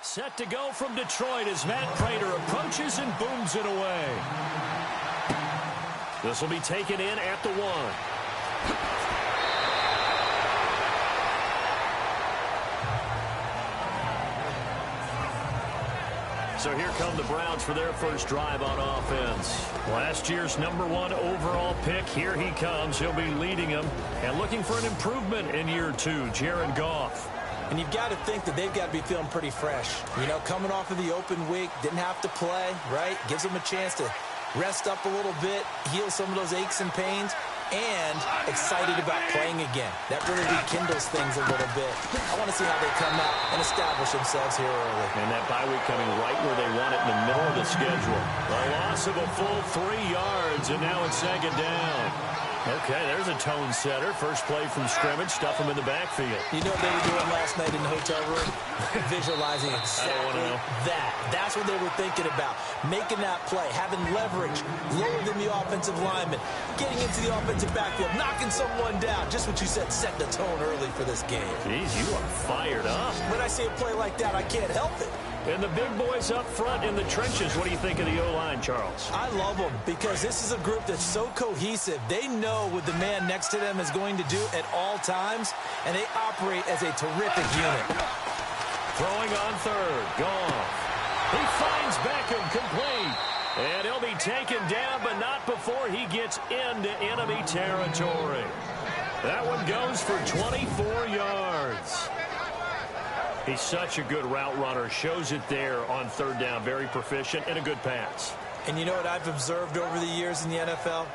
Set to go from Detroit as Matt Prater approaches and booms it away. This will be taken in at the 1. So here come the Browns for their first drive on offense. Last year's #1 overall pick, here he comes. He'll be leading them and looking for an improvement in year 2, Jared Goff. And you've got to think that they've got to be feeling pretty fresh. You know, coming off of the open week, didn't have to play, right? Gives them a chance to rest up a little bit, heal some of those aches and pains, and excited about playing again. That really rekindles things a little bit. I want to see how they come out and establish themselves here early. And that bye week coming right where they want it in the middle of the schedule. A loss of a full 3 yards, and now it's 2nd down. Okay, there's a tone setter. First play from scrimmage, stuff him in the backfield. You know what they were doing last night in the hotel room? Visualizing exactly that. That's what they were thinking about. Making that play, having leverage, lower than the offensive lineman, getting into the offensive backfield, knocking someone down. Just what you said, set the tone early for this game. Jeez, you are fired up. When I see a play like that, I can't help it. And the big boys up front in the trenches. What do you think of the O-line, Charles? I love them because this is a group that's so cohesive. They know what the man next to them is going to do at all times, and they operate as a terrific unit. Throwing on 3rd. Goff. He finds Beckham complete. And he'll be taken down, but not before he gets into enemy territory. That one goes for 24 yards. He's such a good route runner. Shows it there on 3rd down. Very proficient and a good pass. And you know what I've observed over the years in the NFL?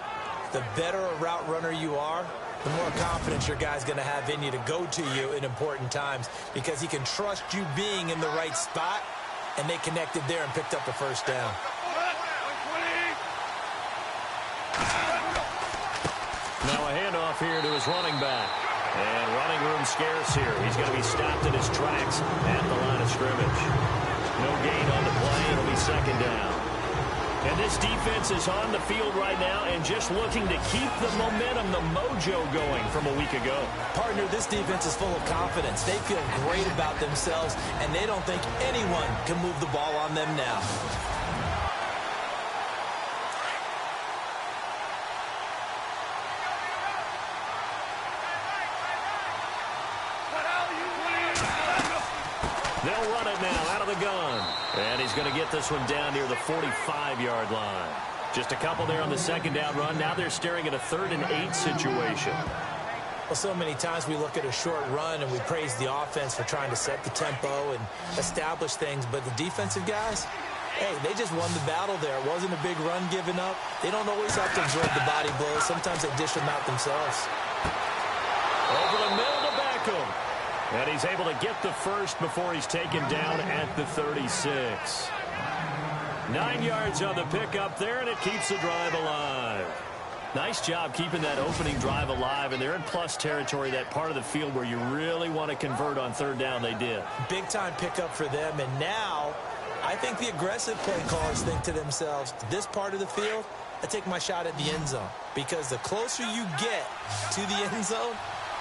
The better a route runner you are, the more confidence your guy's going to have in you to go to you in important times because he can trust you being in the right spot, and they connected there and picked up the 1st down. Now a handoff here to his running back. And running room scarce here. He's going to be stopped in his tracks at the line of scrimmage. No gain on the play. It'll be 2nd down. And this defense is on the field right now and just looking to keep the momentum, the mojo going from a week ago. Partner, this defense is full of confidence. They feel great about themselves, and they don't think anyone can move the ball on them now. They'll run it now out of the gun. And he's going to get this one down near the 45-yard line. Just a couple there on the 2nd down run. Now they're staring at a 3rd and 8 situation. Well, so many times we look at a short run and we praise the offense for trying to set the tempo and establish things. But the defensive guys, hey, they just won the battle there. It wasn't a big run given up. They don't always have to absorb the body blows. Sometimes they dish them out themselves. Over the middle to Beckham. And he's able to get the 1st before he's taken down at the 36. 9 yards on the pickup there, and it keeps the drive alive. Nice job keeping that opening drive alive, and they're in plus territory, that part of the field where you really want to convert on 3rd down. They did. Big-time pickup for them, and now I think the aggressive play callers think to themselves, this part of the field, I take my shot at the end zone, because the closer you get to the end zone,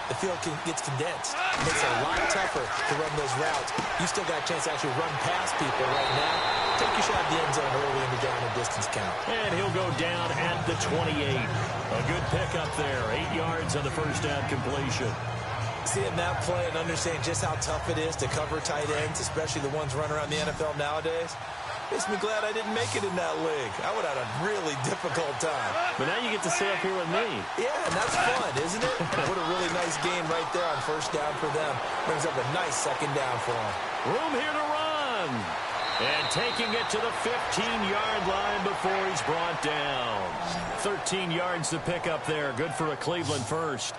the field gets condensed. It makes it a lot tougher to run those routes. You still got a chance to actually run past people right now. Take your shot at the end zone early in the down and distance count. And he'll go down at the 28. A good pickup there. 8 yards on the 1st down completion. Seeing that play and understanding just how tough it is to cover tight ends, especially the ones running around the NFL nowadays, makes me glad I didn't make it in that league. I would have had a really difficult time. But now you get to sit up here with me. Yeah, and that's fun, isn't it? What a really nice game right there on 1st down for them. Brings up a nice 2nd down for them. Room here to run. And taking it to the 15-yard line before he's brought down. 13 yards to pick up there. Good for a Cleveland 1st.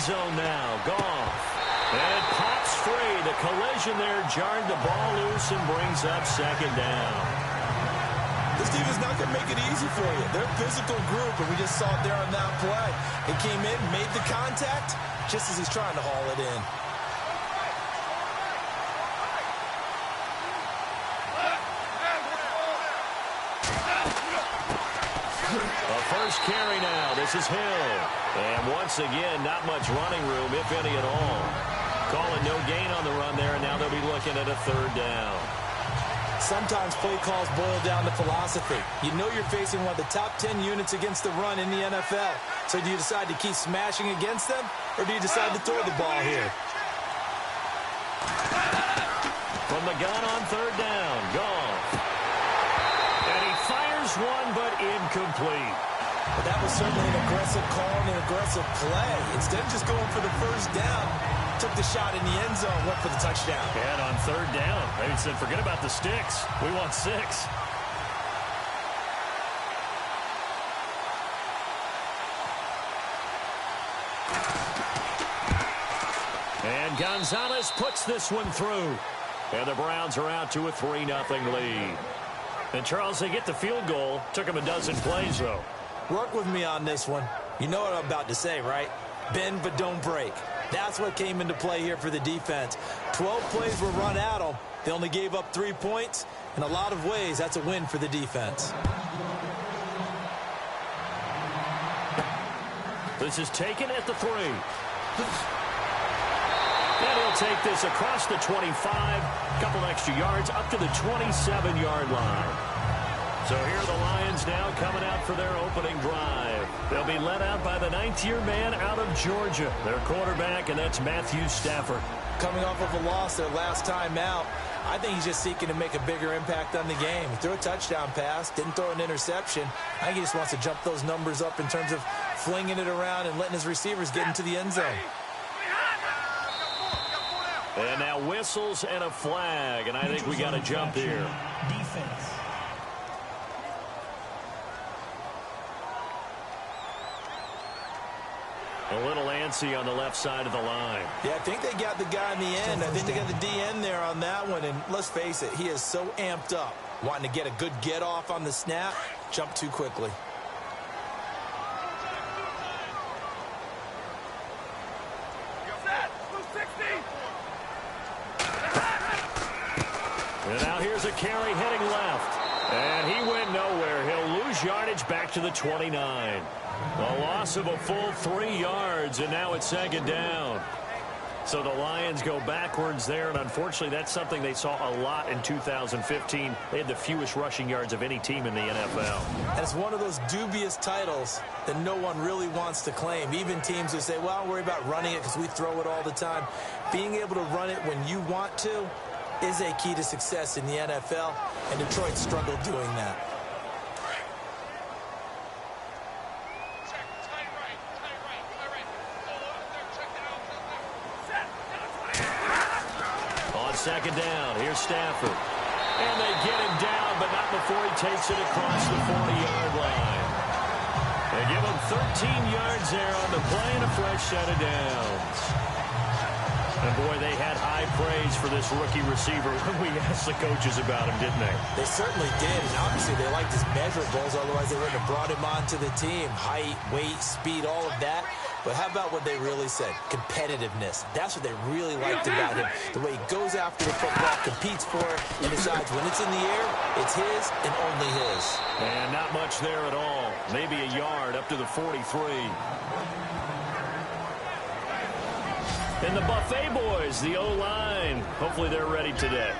Zone now. Goff. And pops breaks free. The collision there jarred the ball loose and brings up second down. This team is not going to make it easy for you. They're a physical group, and we just saw it there on that play. It came in, made the contact, just as he's trying to haul it in. A first carry now. This is Hill. And once again, not much running room, if any at all. Calling no gain on the run there, and now they'll be looking at a third down. Sometimes play calls boil down to philosophy. You know you're facing one of the top 10 units against the run in the NFL. So do you decide to keep smashing against them, or do you decide to throw the ball here? From the gun on third down, Goff. And he fires one, but incomplete. But that was certainly an aggressive call and an aggressive play. Instead of just going for the first down, took the shot in the end zone, went for the touchdown. And on third down, they said, forget about the sticks. We want 6. And Gonzalez puts this one through. And the Browns are out to a 3-0 lead. And, Charles, they get the field goal. Took them a dozen plays, though. Work with me on this one. You know what I'm about to say, right? Bend but don't break. That's what came into play here for the defense. 12 plays were run at them. They only gave up 3 points. In a lot of ways, that's a win for the defense. This is taken at the 3. And he'll take this across the 25. Couple extra yards up to the 27-yard line. So here are the Lions now coming out for their opening drive. They'll be led out by the 9th-year man out of Georgia, their quarterback, and that's Matthew Stafford. Coming off of a loss their last time out, I think he's just seeking to make a bigger impact on the game. He threw a touchdown pass, didn't throw an interception. I think he just wants to jump those numbers up in terms of flinging it around and letting his receivers get into the end zone. And now whistles and a flag, and I think we got to jump here. Defense. A little antsy on the left side of the line. Yeah, I think they got the guy in the end. I think they got the DN there on that one. And let's face it, he is so amped up, wanting to get a good get off on the snap, jump too quickly. And now here's a carry heading left. And he went nowhere. He'll lose yardage back to the 29. A loss of a full 3 yards, and now it's second down. So the Lions go backwards there, and unfortunately that's something they saw a lot in 2015. They had the fewest rushing yards of any team in the NFL. And it's one of those dubious titles that no one really wants to claim. Even teams who say, well, I'll worry about running it because we throw it all the time. Being able to run it when you want to is a key to success in the NFL, and Detroit struggled doing that. On second down, here's Stafford. And they get him down, but not before he takes it across the 40-yard line. They give him 13 yards there on the play and a fresh set of downs. And, boy, they had high praise for this rookie receiver when we asked the coaches about him, didn't they? They certainly did, and obviously they liked his measurables, otherwise they wouldn't have brought him onto the team. Height, weight, speed, all of that. But how about what they really said? Competitiveness. That's what they really liked about him. The way he goes after the football, competes for it, and decides when it's in the air, it's his and only his. And not much there at all. Maybe a yard up to the 43. And the Buffet boys, the O-line, hopefully they're ready today.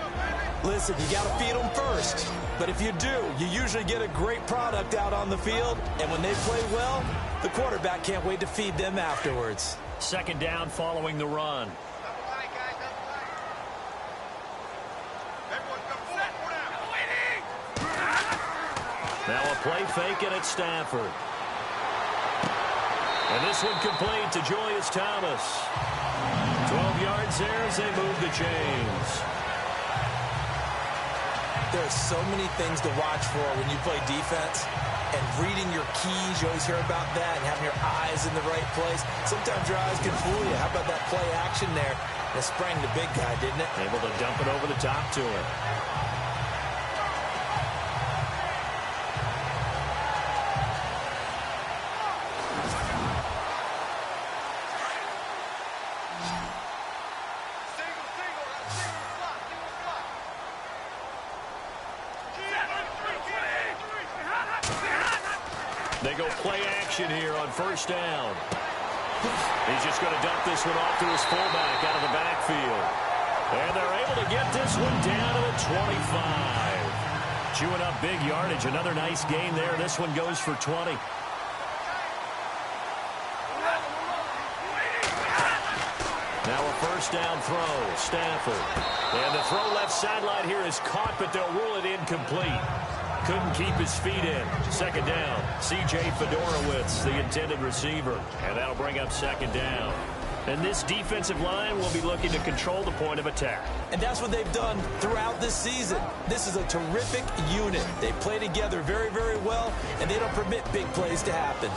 Listen, you got to feed them first. But if you do, you usually get a great product out on the field. And when they play well, the quarterback can't wait to feed them afterwards. Second down following the run. Now a play fake, and it's Stafford. And this one complete to Julius Thomas. 12 yards there as they move the chains. There are so many things to watch for when you play defense. And reading your keys, you always hear about that, and having your eyes in the right place. Sometimes your eyes can fool you. How about that play action there? That sprang the big guy, didn't it? Able to dump it over the top to him. They go play action here on first down. He's just going to dump this one off to his fullback out of the backfield. And they're able to get this one down to the 25. Chewing up big yardage. Another nice gain there. This one goes for 20. Now a first down throw. Stafford. And the throw left sideline here is caught, but they'll rule it incomplete. Couldn't keep his feet in. Second down. C.J. Fedorowicz, the intended receiver. And that'll bring up second down. And this defensive line will be looking to control the point of attack. And that's what they've done throughout this season. This is a terrific unit. They play together very, very well, and they don't permit big plays to happen.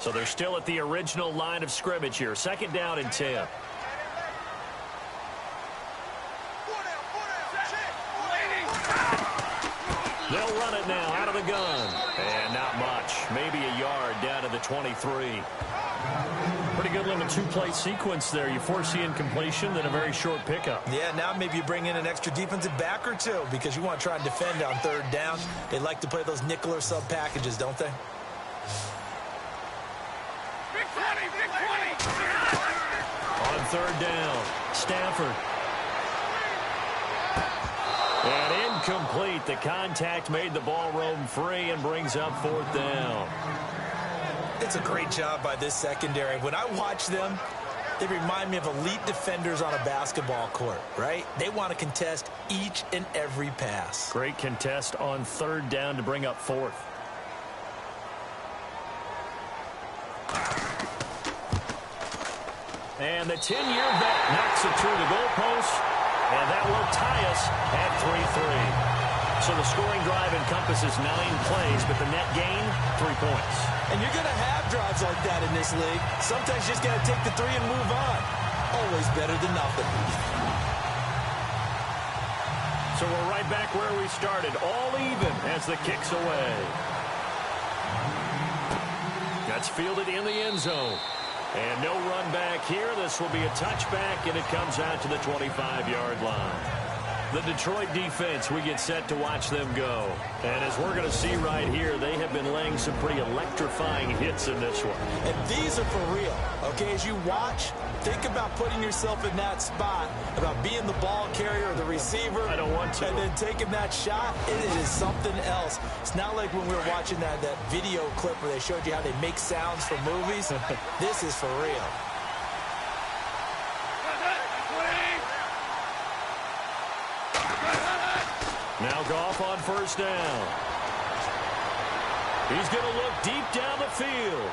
So they're still at the original line of scrimmage here. Second down and 10. They'll run it now out of the gun. And not much. Maybe a yard down to the 23. Pretty good little two-play sequence there. You foresee incompletion, then a very short pickup. Yeah, now maybe you bring in an extra defensive back or two because you want to try and defend on third down. They like to play those nickel or sub packages, don't they? Big 20, big 20. On third down, Stafford. And incomplete. The contact made the ball roam free and brings up fourth down. It's a great job by this secondary. When I watch them, they remind me of elite defenders on a basketball court, right? They want to contest each and every pass. Great contest on third down to bring up fourth. And the 10-year vet knocks it through the goalpost. And that will tie us at 3-3. So the scoring drive encompasses 9 plays, but the net gain, 3 points. And you're going to have drives like that in this league. Sometimes you just got to take the 3 and move on. Always better than nothing. So we're right back where we started, all even as the kick's away. That's fielded in the end zone. And no run back here. This will be a touchback, and it comes out to the 25-yard line. The Detroit defense, we get set to watch them go. And as we're going to see right here, they have been laying some pretty electrifying hits in this one. And these are for real. Okay, as you watch, think about putting yourself in that spot, about being the ball carrier or the receiver. I don't want to. And then taking that shot, it is something else. It's not like when we were watching that video clip where they showed you how they make sounds for movies. This is for real. Now Goff on first down. He's going to look deep down the field.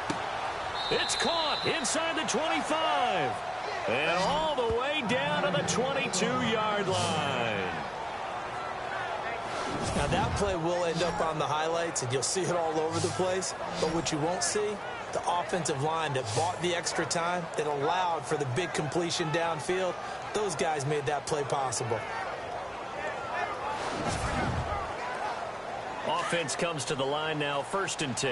It's caught inside the 25. And all the way down to the 22-yard line. Now that play will end up on the highlights, and you'll see it all over the place. But what you won't see, the offensive line that bought the extra time, that allowed for the big completion downfield, those guys made that play possible. Offense comes to the line now, 1st and 10.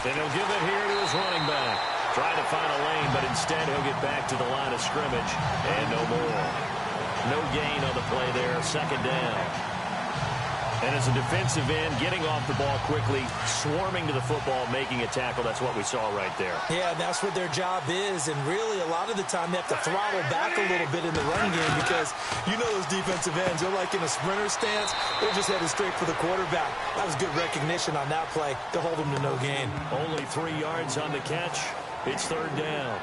And he'll give it here to his running back. Trying to find a lane, but instead he'll get back to the line of scrimmage. And no more. No gain on the play there, 2nd down. And as a defensive end, getting off the ball quickly, swarming to the football, making a tackle. That's what we saw right there. Yeah, and that's what their job is. And really, a lot of the time, they have to throttle back a little bit in the run game because you know those defensive ends, they're like in a sprinter stance. They're just headed straight for the quarterback. That was good recognition on that play to hold them to no gain. Only 3 yards on the catch. It's 3rd down.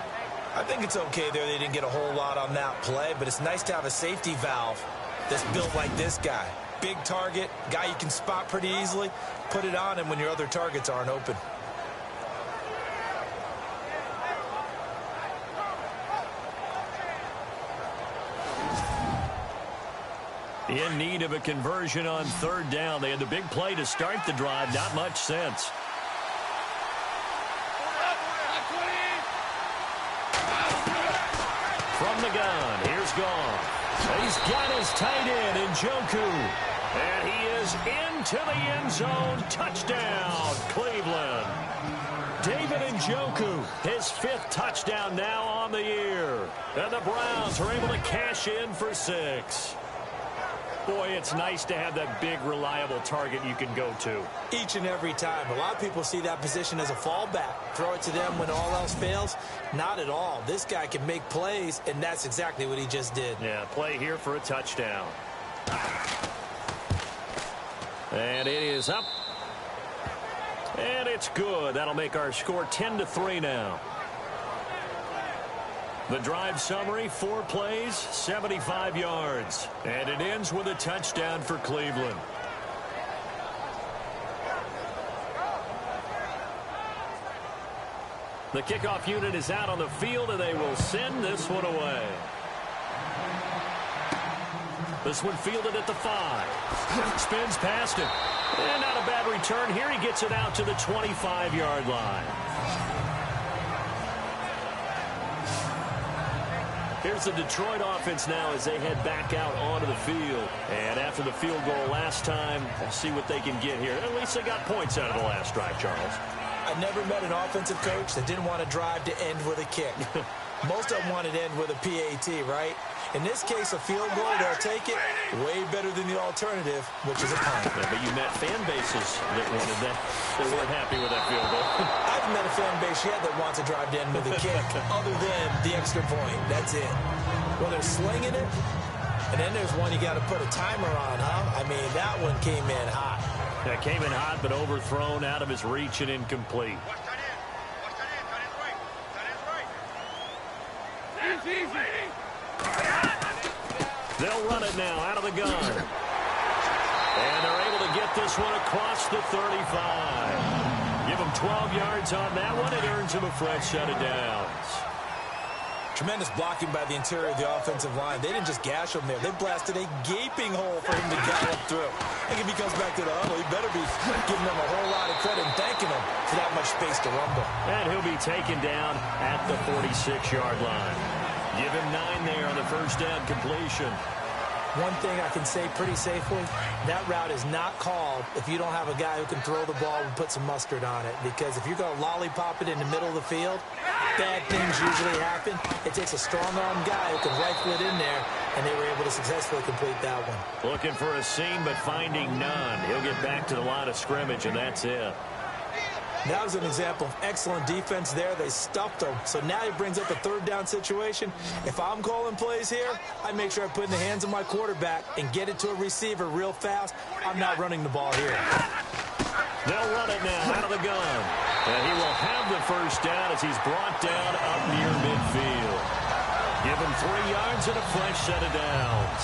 I think it's okay there. They didn't get a whole lot on that play, but it's nice to have a safety valve that's built like this guy. Big target, guy you can spot pretty easily. Put it on him when your other targets aren't open. In need of a conversion on third down. They had the big play to start the drive. Not much sense. From the gun, here's Goff. He's got his tight end, Njoku. And he is into the end zone. Touchdown, Cleveland. David Njoku, his 5th touchdown now on the year. And the Browns are able to cash in for 6. Boy, it's nice to have that big, reliable target you can go to. Each and every time. A lot of people see that position as a fallback. Throw it to them when all else fails. Not at all. This guy can make plays, and that's exactly what he just did. Yeah, play here for a touchdown. And it is up. And it's good. That'll make our score 10-3 now. The drive summary, 4 plays, 75 yards. And it ends with a touchdown for Cleveland. The kickoff unit is out on the field, and they will send this one away. This one fielded at the 5. Spins past it. And not a bad return here. He gets it out to the 25-yard line. Here's the Detroit offense now as they head back out onto the field. And after the field goal last time, we'll see what they can get here. At least they got points out of the last drive, Charles. I never met an offensive coach that didn't want to drive to end with a kick. Most of them wanted to end with a PAT, right? In this case, a field goal, they'll take it way better than the alternative, which is a punt. Yeah, but you met fan bases that wanted that. They weren't happy with that field goal. I've met a fan base yet that wants to drive to end with a kick other than the extra point. That's it. Well, they're slinging it, and then there's one you got to put a timer on, huh? I mean, that one came in hot. That came in hot, but overthrown, out of his reach, and incomplete. They'll run it now out of the gun. And they're able to get this one across the 35. Give them 12 yards on that one. It earns them a fresh set of downs. Tremendous blocking by the interior of the offensive line. They didn't just gash him there. They blasted a gaping hole for him to gallop through. I think if he comes back to the huddle, he better be giving them a whole lot of credit and thanking them for that much space to rumble. And he'll be taken down at the 46-yard line. Give him 9 there on the first down completion. One thing I can say pretty safely, that route is not called if you don't have a guy who can throw the ball and put some mustard on it. Because if you're going to lollipop it in the middle of the field, bad things usually happen. It takes a strong-arm guy who can rifle it in there, and they were able to successfully complete that one. Looking for a seam, but finding none. He'll get back to the line of scrimmage, and that's it. That was an example of excellent defense there. They stuffed him. So now he brings up a third down situation. If I'm calling plays here, I make sure I put it in the hands of my quarterback and get it to a receiver real fast. I'm not running the ball here. They'll run it now out of the gun. And he will have the first down as he's brought down up near midfield. Give him 3 yards and a fresh set of downs.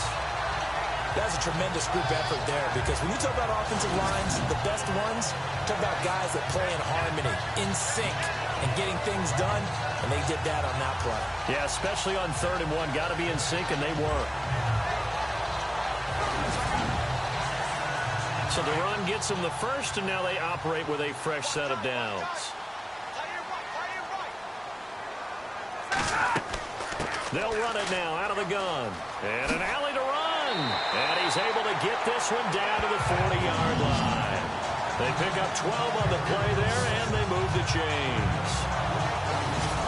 That's a tremendous group effort there, because when you talk about offensive lines, the best ones, talk about guys that play in harmony, in sync, and getting things done, and they did that on that play. Yeah, especially on 3rd and 1. Got to be in sync, and they were. So the run gets them the first, and now they operate with a fresh set of downs. They'll run it now out of the gun. And an alley to run. And he's able to get this one down to the 40-yard line. They pick up 12 on the play there, and they move the chains.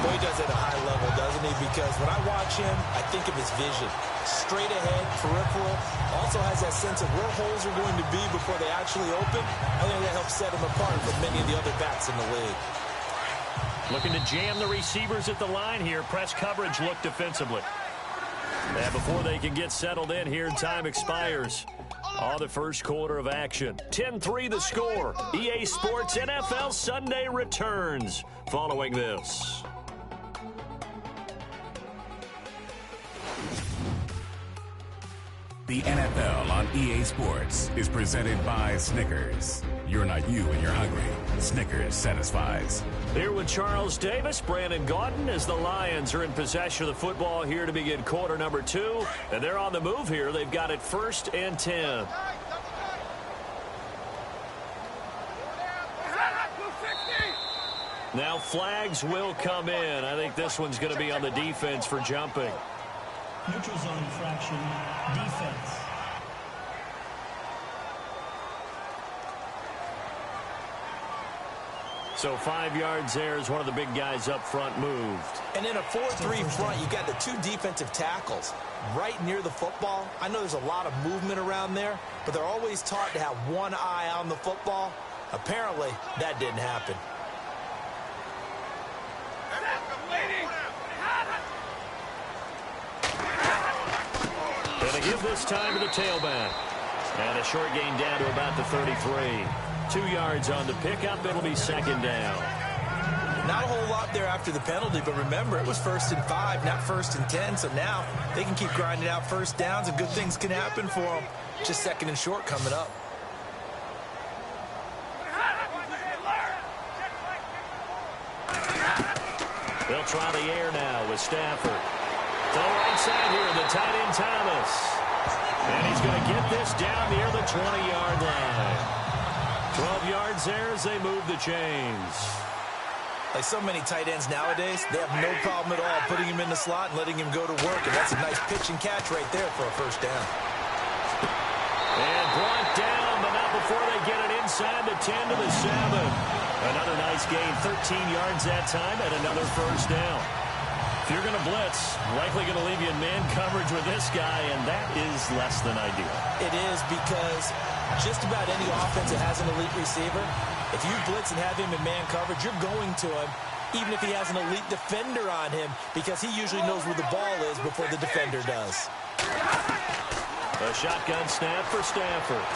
Boy, he does it at a high level, doesn't he? Because when I watch him, I think of his vision. Straight ahead, peripheral. Also has that sense of where holes are going to be before they actually open. I think that helps set him apart from many of the other backs in the league. Looking to jam the receivers at the line here. Press coverage look defensively. And before they can get settled in here, time expires on the first quarter of action. 10-3 the score. EA Sports NFL Sunday returns following this. the NFL on EA Sports is presented by Snickers. You're not you when you're hungry. Snickers satisfies. Here with Charles Davis, Brandon Gaudin, as the Lions are in possession of the football here to begin quarter number 2. And they're on the move here. They've got it 1st and 10. Now flags will come in. I think this one's going to be on the defense for jumping. Neutral zone infraction, defense. So 5 yards there as one of the big guys up front moved. And in a 4-3 front, you got the 2 defensive tackles right near the football. I know there's a lot of movement around there, but they're always taught to have one eye on the football. Apparently, that didn't happen. Going to give this time to the tailback. And a short gain down to about the 33. 2 yards on the pickup. It'll be 2nd down. Not a whole lot there after the penalty, but remember, it was 1st and 5, not 1st and 10. So now they can keep grinding out first downs, and good things can happen for them. Just 2nd and short coming up. They'll try the air now with Stafford. To the right side here, the tight end Thomas. And he's going to get this down near the 20-yard line. 12 yards there as they move the chains. Like so many tight ends nowadays, they have no problem at all putting him in the slot and letting him go to work. And that's a nice pitch and catch right there for a 1st down. And brought down, but not before they get it inside the 10 to the 7. Another nice gain, 13 yards that time, and another 1st down. If you're going to blitz, likely going to leave you in man coverage with this guy, and that is less than ideal. It is, because just about any offense that has an elite receiver, if you blitz and have him in man coverage, you're going to him, even if he has an elite defender on him, because he usually knows where the ball is before the defender does. A shotgun snap for Stafford.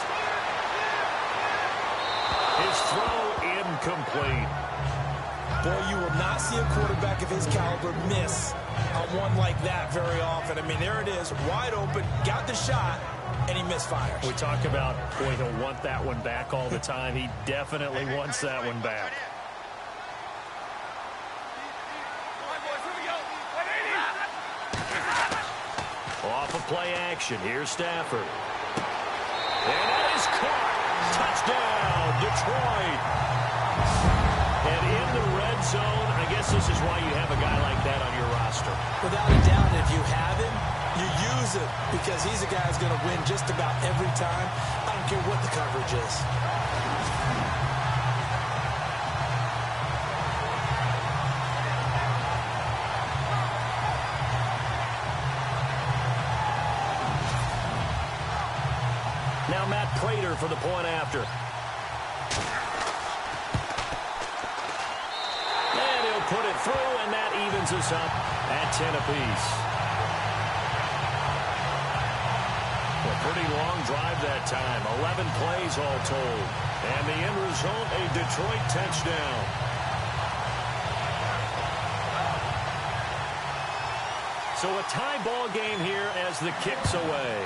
His throw incomplete. Boy, you will not see a quarterback of his caliber miss on one like that very often. I mean, there it is, wide open, got the shot, and he misfires. We talk about, boy, he'll want that one back all the time. He definitely wants that one back. Off of play action, here's Stafford. And that is caught. Touchdown, Detroit. And in the red zone, I guess this is why you have a guy like that on your roster. Without a doubt, if you have him, you use him, because he's a guy who's going to win just about every time. I don't care what the coverage is. Now Matt Prater for the point after. And he'll put it through, and that evens us up at 10 apiece. A pretty long drive that time. 11 plays all told. And the end result, a Detroit touchdown. So a tie ball game here as the kick's away.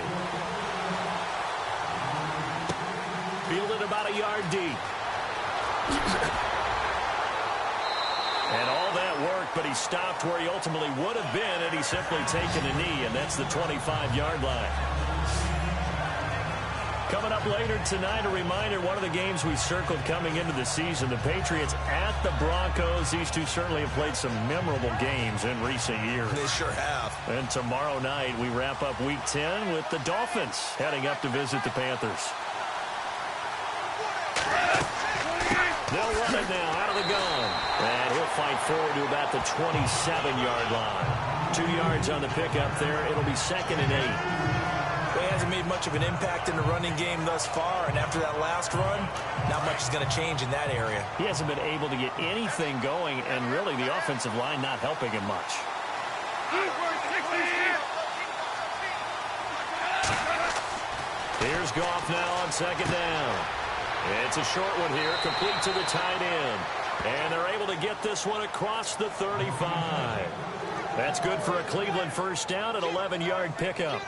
Fielded about a yard deep. And all that work, but he stopped where he ultimately would have been had he simply taken a knee, and that's the 25-yard line. Coming up later tonight, a reminder, one of the games we circled coming into the season, the Patriots at the Broncos. These two certainly have played some memorable games in recent years. They sure have. And tomorrow night, we wrap up Week 10 with the Dolphins heading up to visit the Panthers. They'll run it now out of the gun. And he'll fight forward to about the 27-yard line. 2 yards on the pickup there. It'll be 2nd and 8. He hasn't made much of an impact in the running game thus far, and after that last run, not much is going to change in that area. He hasn't been able to get anything going, and really the offensive line not helping him much. Here's Goff now on 2nd down. It's a short one here, complete to the tight end. And they're able to get this one across the 35. That's good for a Cleveland 1st down, an 11-yard pickup.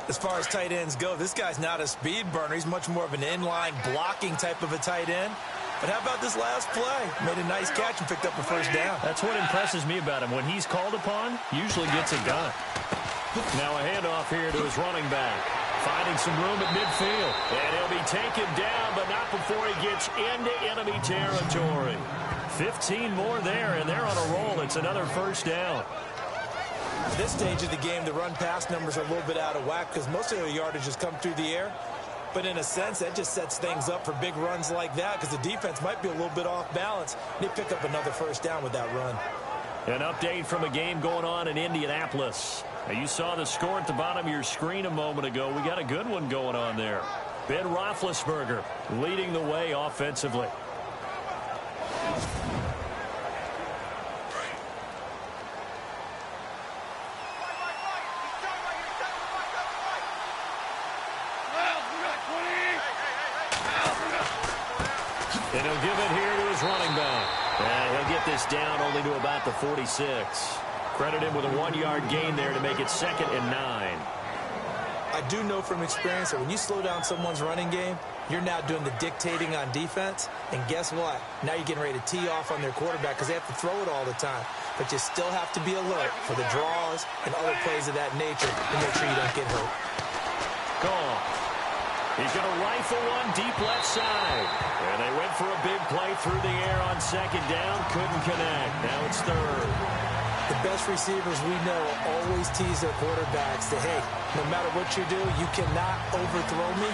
As far as tight ends go, this guy's not a speed burner. He's much more of an inline blocking type of a tight end. But how about this last play? Made a nice catch and picked up a first down. That's what impresses me about him. When he's called upon, usually gets it done. Now a handoff here to his running back. Finding some room at midfield. And he'll be taken down, but not before he gets into enemy territory. 15 more there, and they're on a roll. It's another first down. At this stage of the game, the run-pass numbers are a little bit out of whack because most of the yardage has come through the air. But in a sense, that just sets things up for big runs like that because the defense might be a little bit off balance. They pick up another first down with that run. An update from a game going on in Indianapolis. Now, you saw the score at the bottom of your screen a moment ago. We got a good one going on there. Ben Roethlisberger leading the way offensively. And he'll give it here to his running back. And he'll get this down only to about the 46. Credit him with a 1-yard gain there to make it 2nd and 9. I do know from experience that when you slow down someone's running game, you're now doing the dictating on defense. And guess what? Now you're getting ready to tee off on their quarterback because they have to throw it all the time. But you still have to be alert for the draws and other plays of that nature to make sure you don't get hurt. Gone. He's going to rifle one deep left side. And they went for a big play through the air on 2nd down. Couldn't connect. Now it's 3rd. The best receivers we know always tease their quarterbacks that, hey, no matter what you do, you cannot overthrow me.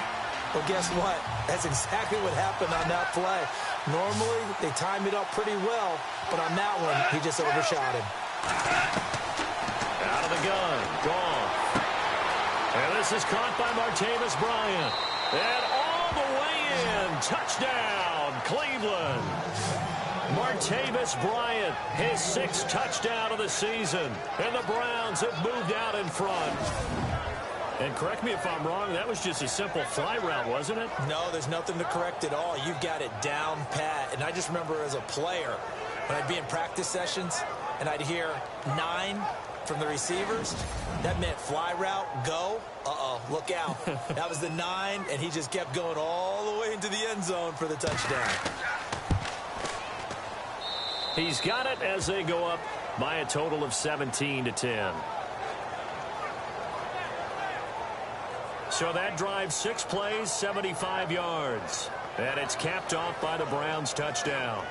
Well, guess what? That's exactly what happened on that play. Normally, they time it up pretty well, but on that one, he just overshot him. Out of the gun. Gone. And this is caught by Martavis Bryant. And all the way in. Touchdown, Cleveland. Martavis Bryant, his 6th touchdown of the season. And the Browns have moved out in front. And correct me if I'm wrong, that was just a simple fly route, wasn't it? No, there's nothing to correct at all. You've got it down pat. And I just remember as a player, when I'd be in practice sessions and I'd hear 9 from the receivers, that meant fly route, go. Uh-oh, look out. That was the 9, and he just kept going all the way into the end zone for the touchdown. He's got it as they go up by a total of 17-10. So that drive, 6 plays, 75 yards. And it's capped off by the Browns' touchdown.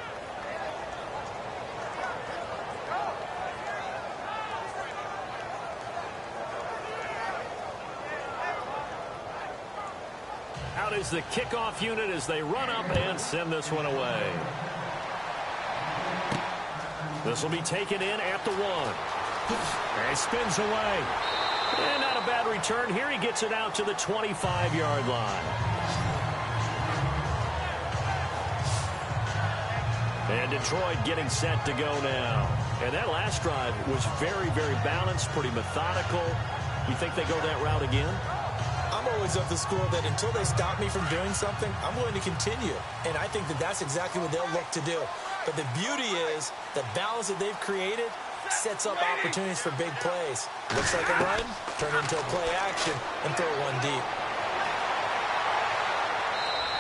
Out is the kickoff unit as they run up and send this one away. This will be taken in at the 1. And he spins away. And not a bad return. Here he gets it out to the 25-yard line. And Detroit getting set to go now. And that last drive was very, very balanced, pretty methodical. You think they go that route again? I'm always of the school that until they stop me from doing something, I'm going to continue. And I think that that's exactly what they'll look to do. But the beauty is the balance that they've created sets up opportunities for big plays. Looks like a run, turn into a play action, and throw one deep.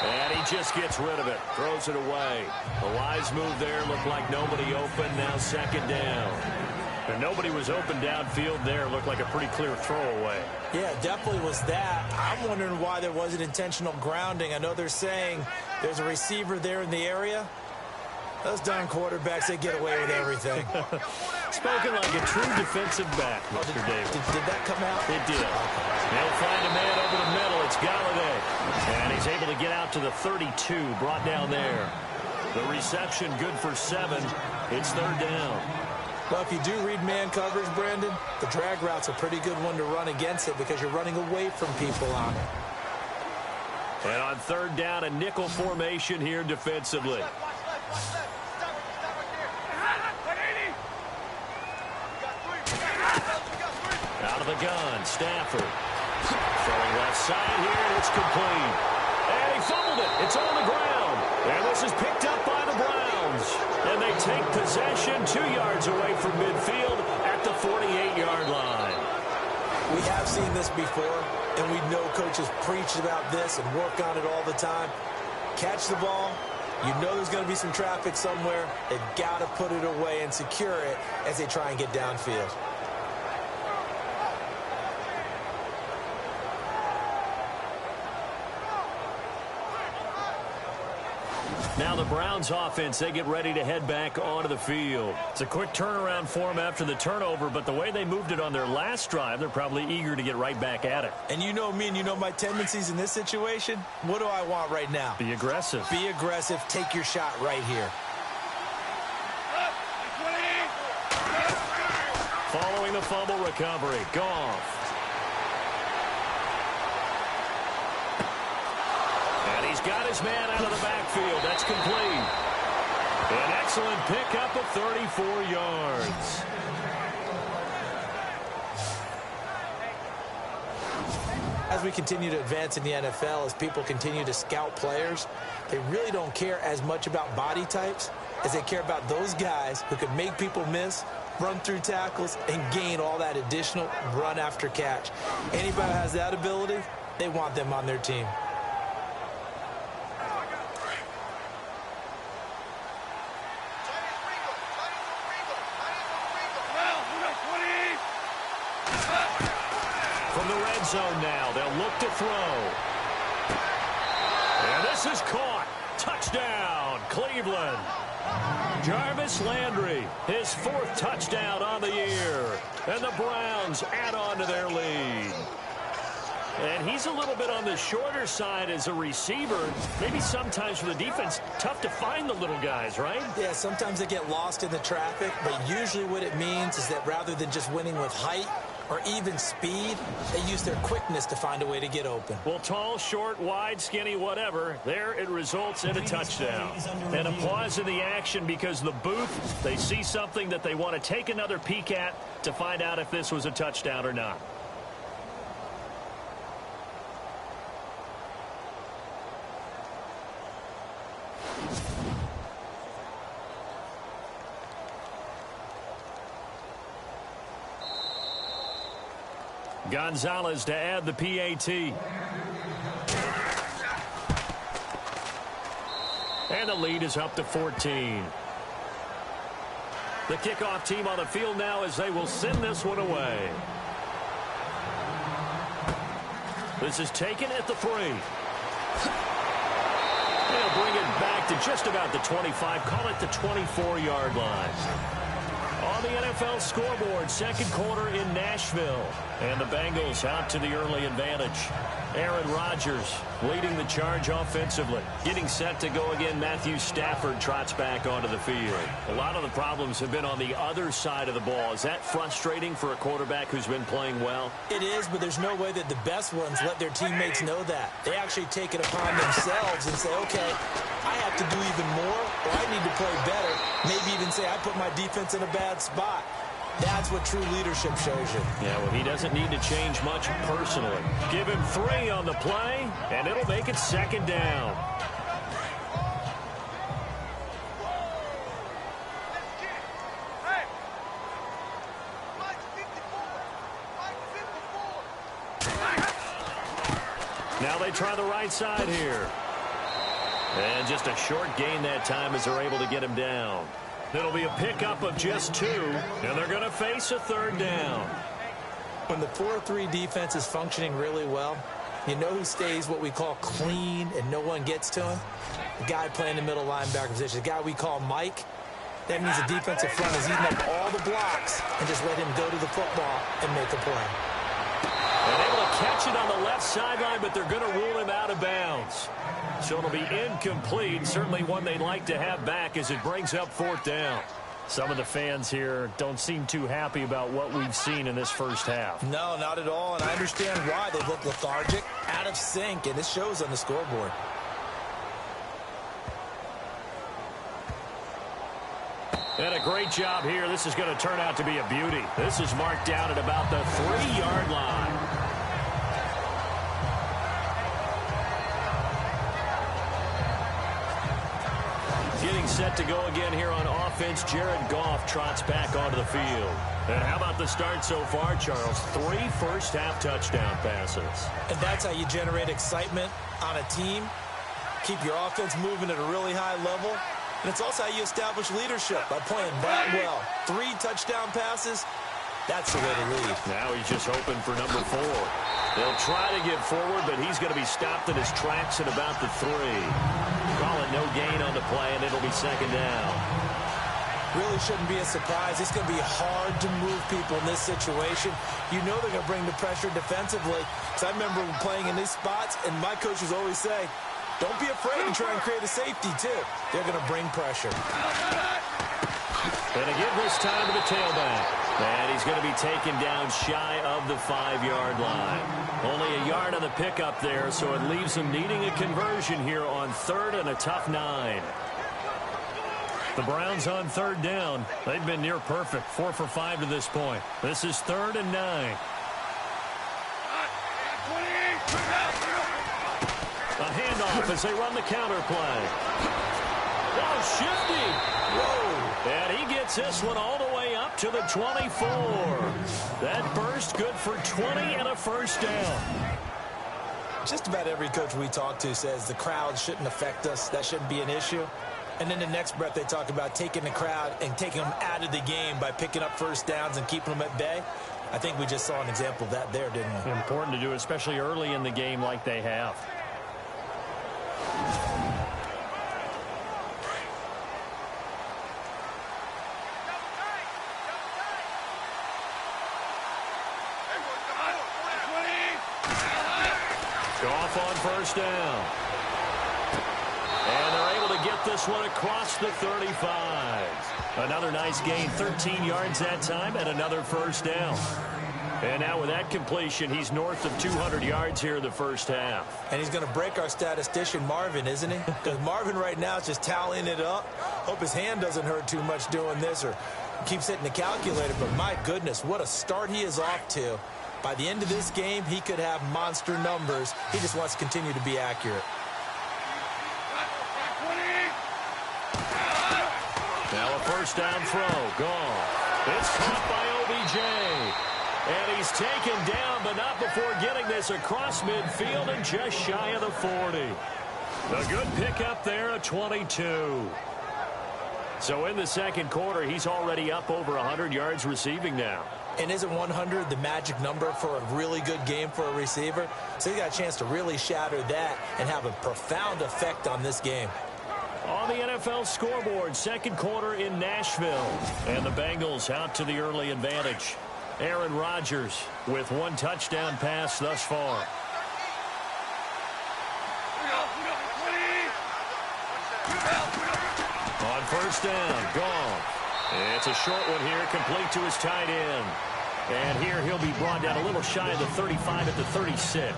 And he just gets rid of it, throws it away. The wise move there, looked like nobody open, now 2nd down. And nobody was open downfield there. Looked like a pretty clear throwaway. Yeah, definitely was that. I'm wondering why there wasn't intentional grounding. I know they're saying there's a receiver there in the area. Those darn quarterbacks, they get away with everything. Spoken like a true defensive back, Mr. Davis. Did that come out? It did. They'll find a man over the middle. It's Galladay. And he's able to get out to the 32, brought down there. The reception good for 7. It's 3rd down. Well, if you do read man coverage, Brandon, the drag route's a pretty good one to run against it because you're running away from people on it. And on 3rd down, a nickel formation here defensively. Out of the gun, Stafford. Throwing left side here, and it's complete. And he fumbled it. It's on the ground. And this is picked up by the Browns. And they take possession 2 yards away from midfield at the 48-yard line. We have seen this before. and we know coaches preach about this and work on it all the time. Catch the ball. You know there's going to be some traffic somewhere. They've got to put it away and secure it as they try and get downfield. Now the Browns offense, they get ready to head back onto the field. It's a quick turnaround for them after the turnover, but the way they moved it on their last drive, they're probably eager to get right back at it. And you know me and you know my tendencies in this situation. What do I want right now? Be aggressive. Be aggressive. Take your shot right here. Following the fumble recovery, Goff. And he's got his man out of the backfield. That's complete. An excellent pickup of 34 yards. As we continue to advance in the NFL, as people continue to scout players, they really don't care as much about body types as they care about those guys who can make people miss, run through tackles, and gain all that additional run after catch. Anybody who has that ability, they want them on their team. From the red zone now, they'll look to throw. And this is caught. Touchdown, Cleveland. Jarvis Landry, his 4th touchdown on the year. And the Browns add on to their lead. And he's a little bit on the shorter side as a receiver. Maybe sometimes for the defense, tough to find the little guys, right? Yeah, sometimes they get lost in the traffic, but usually what it means is that rather than just winning with height or even speed, they use their quickness to find a way to get open. Well, tall, short, wide, skinny, whatever, there it results in a touchdown. And a pause in the action because the booth, they see something that they want to take another peek at to find out if this was a touchdown or not. Gonzalez to add the PAT. And the lead is up to 14. The kickoff team on the field now as they will send this one away. This is taken at the 3. They'll bring it back to just about the 25. Call it the 24-yard line. On the NFL scoreboard, second quarter in Nashville. And the Bengals out to the early advantage. Aaron Rodgers leading the charge offensively. Getting set to go again, Matthew Stafford trots back onto the field. A lot of the problems have been on the other side of the ball. Is that frustrating for a quarterback who's been playing well? It is, but there's no way that the best ones let their teammates know that. They actually take it upon themselves and say, okay, I have to do even more, or I need to play better. Maybe even say I put my defense in a bad spot. That's what true leadership shows you. Yeah, well, he doesn't need to change much personally. Give him 3 on the play, and it'll make it second down. Now they try the right side here. And just a short gain that time as they're able to get him down. It'll be a pickup of just 2, and they're going to face a third down. When the 4-3 defense is functioning really well, you know who stays what we call clean and no one gets to him? The guy playing the middle linebacker position, the guy we call Mike. That means the defensive front is eating up all the blocks and just let him go to the football and make a play. And able to catch it on the left sideline, but they're going to rule him out of bounds. So it'll be incomplete. Certainly one they'd like to have back as it brings up 4th down. Some of the fans here don't seem too happy about what we've seen in this first half. No, not at all, and I understand why. They look lethargic, out of sync, and this shows on the scoreboard. And a great job here. This is going to turn out to be a beauty. This is marked down at about the 3-yard line. Getting set to go again here on offense, Jared Goff trots back onto the field. And how about the start so far, Charles? 3 first-half touchdown passes. And that's how you generate excitement on a team, keep your offense moving at a really high level, and it's also how you establish leadership by playing that well. 3 touchdown passes, that's the way to lead. Now he's just hoping for number 4. They'll try to get forward, but he's going to be stopped in his tracks at about the 3. Call it no gain on the play, and it'll be second down. Really shouldn't be a surprise. It's going to be hard to move people in this situation. You know they're going to bring the pressure defensively. Because I remember playing in these spots, and my coaches always say, don't be afraid to try and create a safety, too. They're going to bring pressure. And again this time to the tailback. And he's going to be taken down shy of the 5-yard line. Only a yard on the pickup there, so it leaves him needing a conversion here on 3rd and a tough 9. The Browns on 3rd down. They've been near perfect, 4 for 5 to this point. This is 3rd and 9. A handoff as they run the counter play. Oh, shifty. Whoa. And he gets this one all the way up to the 24. That burst good for 20 and a first down. Just about every coach we talk to says the crowd shouldn't affect us. That shouldn't be an issue. And then the next breath they talk about taking the crowd and taking them out of the game by picking up first downs and keeping them at bay. I think we just saw an example of that there, didn't we? Important to do, especially early in the game like they have. Goff on first down. And they're able to get this one across the 35. Another nice gain, 13 yards that time, and another first down. And now with that completion, he's north of 200 yards here in the first half. And he's going to break our statistician, Marvin, isn't he? Because Marvin right now is just tallying it up. Hope his hand doesn't hurt too much doing this or keeps hitting the calculator. But my goodness, what a start he is off to. By the end of this game, he could have monster numbers. He just wants to continue to be accurate. Now a first down throw. Gone. It's caught by OBJ. And he's taken down, but not before getting this across midfield and just shy of the 40. A good pickup there, a 22. So in the second quarter, he's already up over 100 yards receiving now. And isn't 100 the magic number for a really good game for a receiver? So he got a chance to really shatter that and have a profound effect on this game. On the NFL scoreboard, second quarter in Nashville. And the Bengals out to the early advantage. Aaron Rodgers with 1 touchdown pass thus far. On first down, gone. It's a short one here, complete to his tight end. And here he'll be brought down a little shy of the 35 at the 36.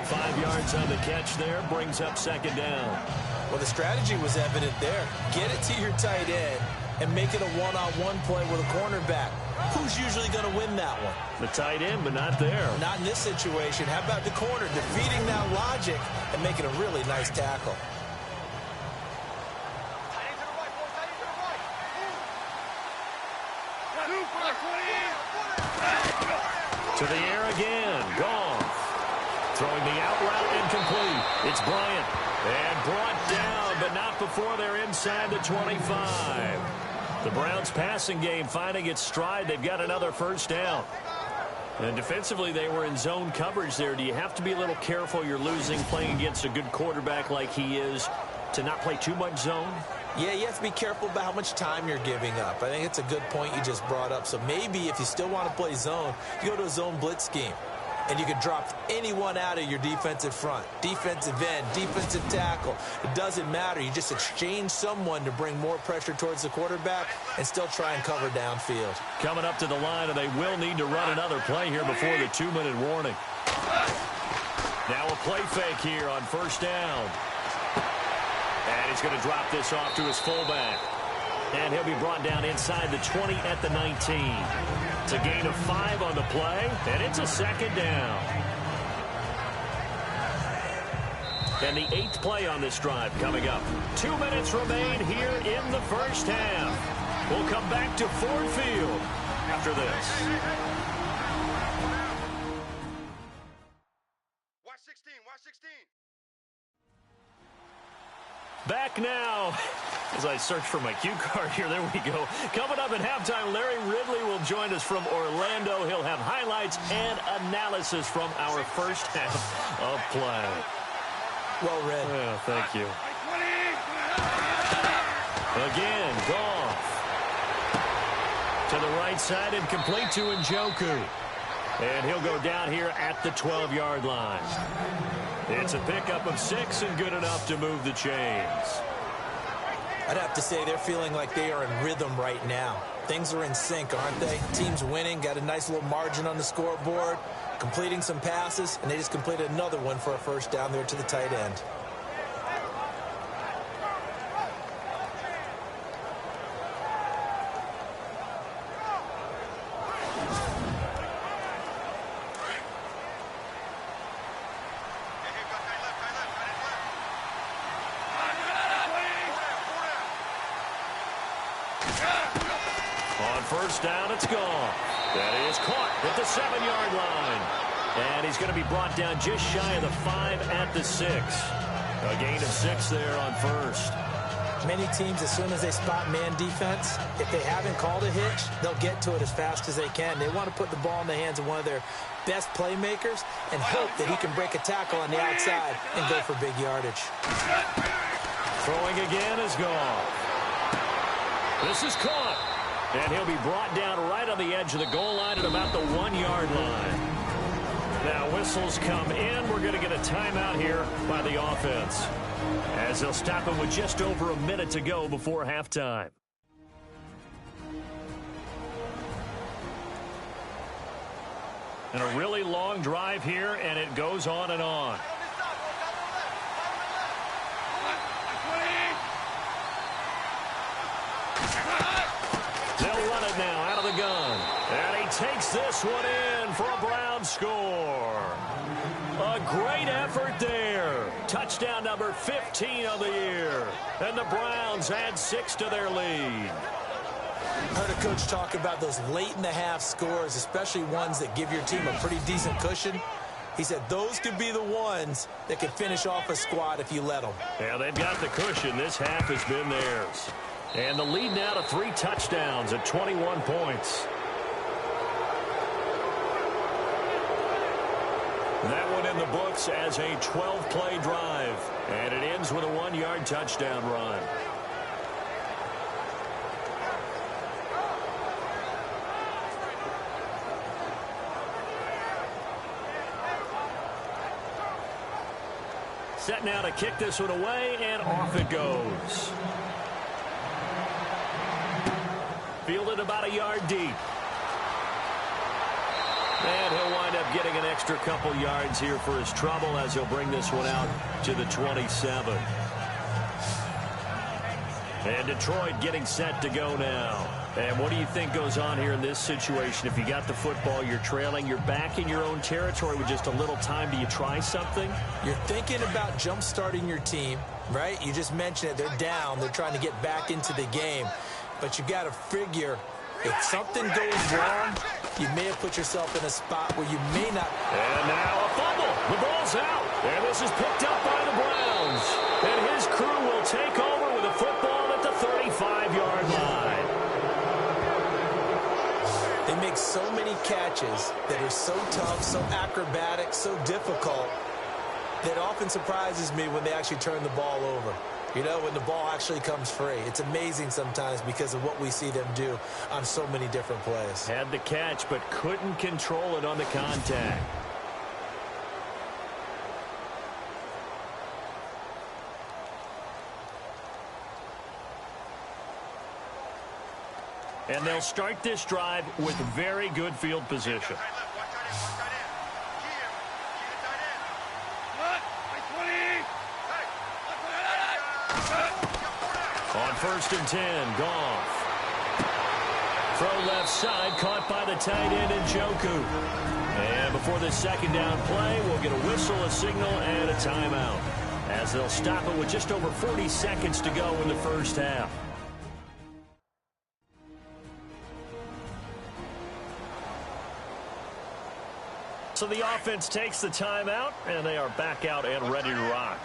5 yards on the catch there, brings up second down. Well, the strategy was evident there. Get it to your tight end and make it a one-on-one play with a cornerback. Who's usually going to win that one? The tight end, but not there. Not in this situation. How about the corner defeating that logic and making a really nice tackle? To the air again. Goff. Throwing the out route incomplete. It's Bryant. And brought down, but not before they're inside the 25. The Browns passing game finding its stride. They've got another first down. And defensively, they were in zone coverage there. Do you have to be a little careful? You're losing playing against a good quarterback like he is to not play too much zone? Yeah, you have to be careful about how much time you're giving up. I think it's a good point you just brought up. So maybe if you still want to play zone, you go to a zone blitz scheme. And you can drop anyone out of your defensive front. Defensive end, defensive tackle. It doesn't matter. You just exchange someone to bring more pressure towards the quarterback and still try and cover downfield. Coming up to the line, and they will need to run another play here before the 2-minute warning. Now a play fake here on first down. And he's going to drop this off to his fullback. And he'll be brought down inside the 20 at the 19. It's a gain of 5 on the play, and it's a second down. And the 8th play on this drive coming up. 2 minutes remain here in the first half. We'll come back to Ford Field after this. Watch 16, watch 16. Back now. As I search for my cue card here, there we go. Coming up at halftime, Larry Ridley will join us from Orlando. He'll have highlights and analysis from our first half of play. Well read. Yeah, thank you. Again, Goff. To the right side and complete to Njoku. And he'll go down here at the 12-yard line. It's a pickup of 6 and good enough to move the chains. I'd have to say they're feeling like they are in rhythm right now. Things are in sync, aren't they? Team's winning, got a nice little margin on the scoreboard, completing some passes, and they just completed another one for a first down there to the tight end. First down, it's gone. That is caught at the 7-yard line. And he's going to be brought down just shy of the 5 at the 6. A gain of 6 there on first. Many teams, as soon as they spot man defense, if they haven't called a hitch, they'll get to it as fast as they can. They want to put the ball in the hands of one of their best playmakers and hope that he can break a tackle on the outside and go for big yardage. Throwing again is gone. This is caught. And he'll be brought down right on the edge of the goal line at about the 1-yard line. Now whistles come in. We're going to get a timeout here by the offense, as they'll stop him with just over a minute to go before halftime. And a really long drive here, and it goes on and on. They'll run it now out of the gun. And he takes this one in for a Brown score. A great effort there. Touchdown number 15 of the year. And the Browns add 6 to their lead. I heard a coach talk about those late-in-the-half scores, especially ones that give your team a pretty decent cushion. He said those could be the ones that could finish off a squad if you let them. Yeah, they've got the cushion. This half has been theirs. And the lead now to 3 touchdowns at 21 points. That one in the books as a 12-play drive. And it ends with a 1-yard touchdown run. Set now to kick this one away, and off it goes. Fielded about a yard deep. And he'll wind up getting an extra couple yards here for his trouble as he'll bring this one out to the 27. And Detroit getting set to go now. And what do you think goes on here in this situation? If you got the football, you're trailing, you're back in your own territory with just a little time. Do you try something? You're thinking about jump-starting your team, right? You just mentioned it. They're down. They're trying to get back into the game. But you got to figure if something goes wrong, you may have put yourself in a spot where you may not. And now a fumble. The ball's out. And this is picked up by the Browns. And his crew will take over with a football at the 35-yard line. They make so many catches that are so tough, so acrobatic, so difficult, that often surprises me when they actually turn the ball over. You know, when the ball actually comes free. It's amazing sometimes because of what we see them do on so many different plays. Had the catch, but couldn't control it on the contact. And they'll start this drive with very good field position. On 1st and 10, Goff. Throw left side, caught by the tight end Njoku. And before the second down play, we'll get a whistle, a signal, and a timeout. as they'll stop it with just over 40 seconds to go in the first half. So the offense takes the timeout, and they are back out and ready to rock.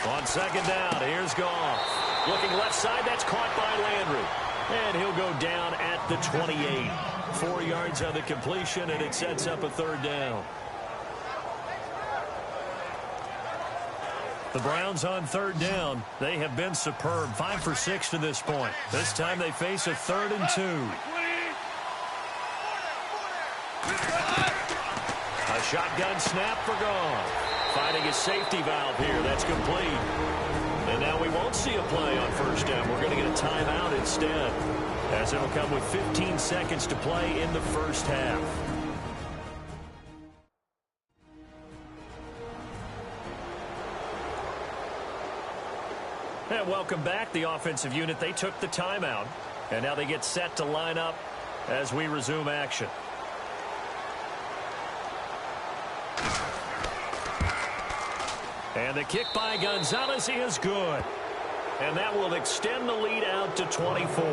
On second down, here's Goff. Looking left side, that's caught by Landry. And he'll go down at the 28. 4 yards on the completion, and it sets up a third down. The Browns on third down. They have been superb. 5 for 6 to this point. This time they face a 3rd and 2. A shotgun snap for Goff. Finding a safety valve here. That's complete. And now we won't see a play on first down. We're going to get a timeout instead, as it'll come with 15 seconds to play in the first half. And welcome back. The offensive unit, they took the timeout, and now they get set to line up as we resume action. And the kick by Gonzalez is good. And that will extend the lead out to 24.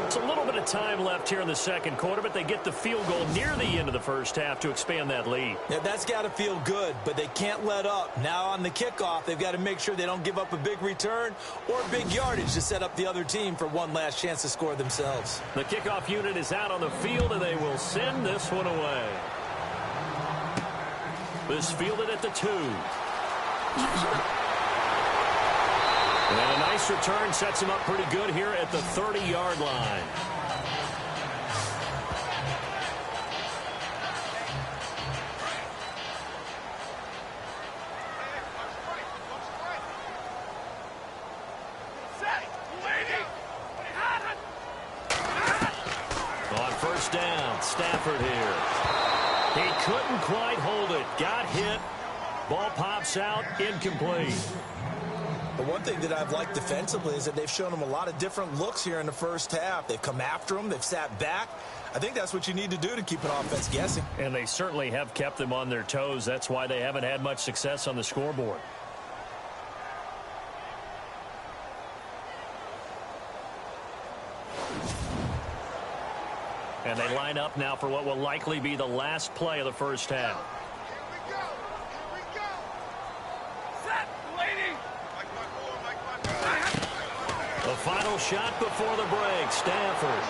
It's a little bit of time left here in the second quarter, but they get the field goal near the end of the first half to expand that lead. Yeah, that's got to feel good, but they can't let up. Now on the kickoff, they've got to make sure they don't give up a big return or big yardage to set up the other team for one last chance to score themselves. The kickoff unit is out on the field, and they will send this one away. This fielded at the 2. And a nice return sets him up pretty good here at the 30-yard line. On first down, Stafford here. He couldn't quite hold it. Got hit. Ball pops out. Incomplete. The one thing that I've liked defensively is that they've shown him a lot of different looks here in the first half. They've come after him. They've sat back. I think that's what you need to do to keep an offense guessing. And they certainly have kept them on their toes. That's why they haven't had much success on the scoreboard. And they line up now for what will likely be the last play of the first half. The final shot before the break, Stafford.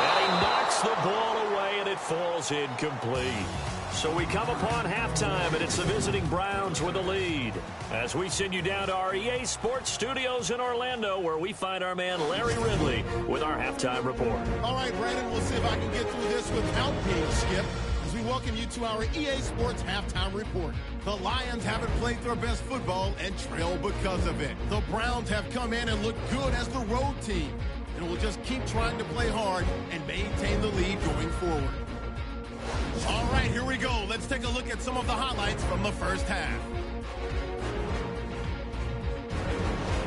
And he knocks the ball away, and it falls incomplete. So we come upon halftime, and it's the visiting Browns with the lead. As we send you down to our EA Sports Studios in Orlando, where we find our man Larry Ridley with our halftime report. All right, Brandon, we'll see if I can get through this without being skipped. As we welcome you to our EA Sports Halftime Report. The Lions haven't played their best football and trail because of it. The Browns have come in and looked good as the road team. And will just keep trying to play hard and maintain the lead going forward. All right, here we go. Let's take a look at some of the highlights from the first half.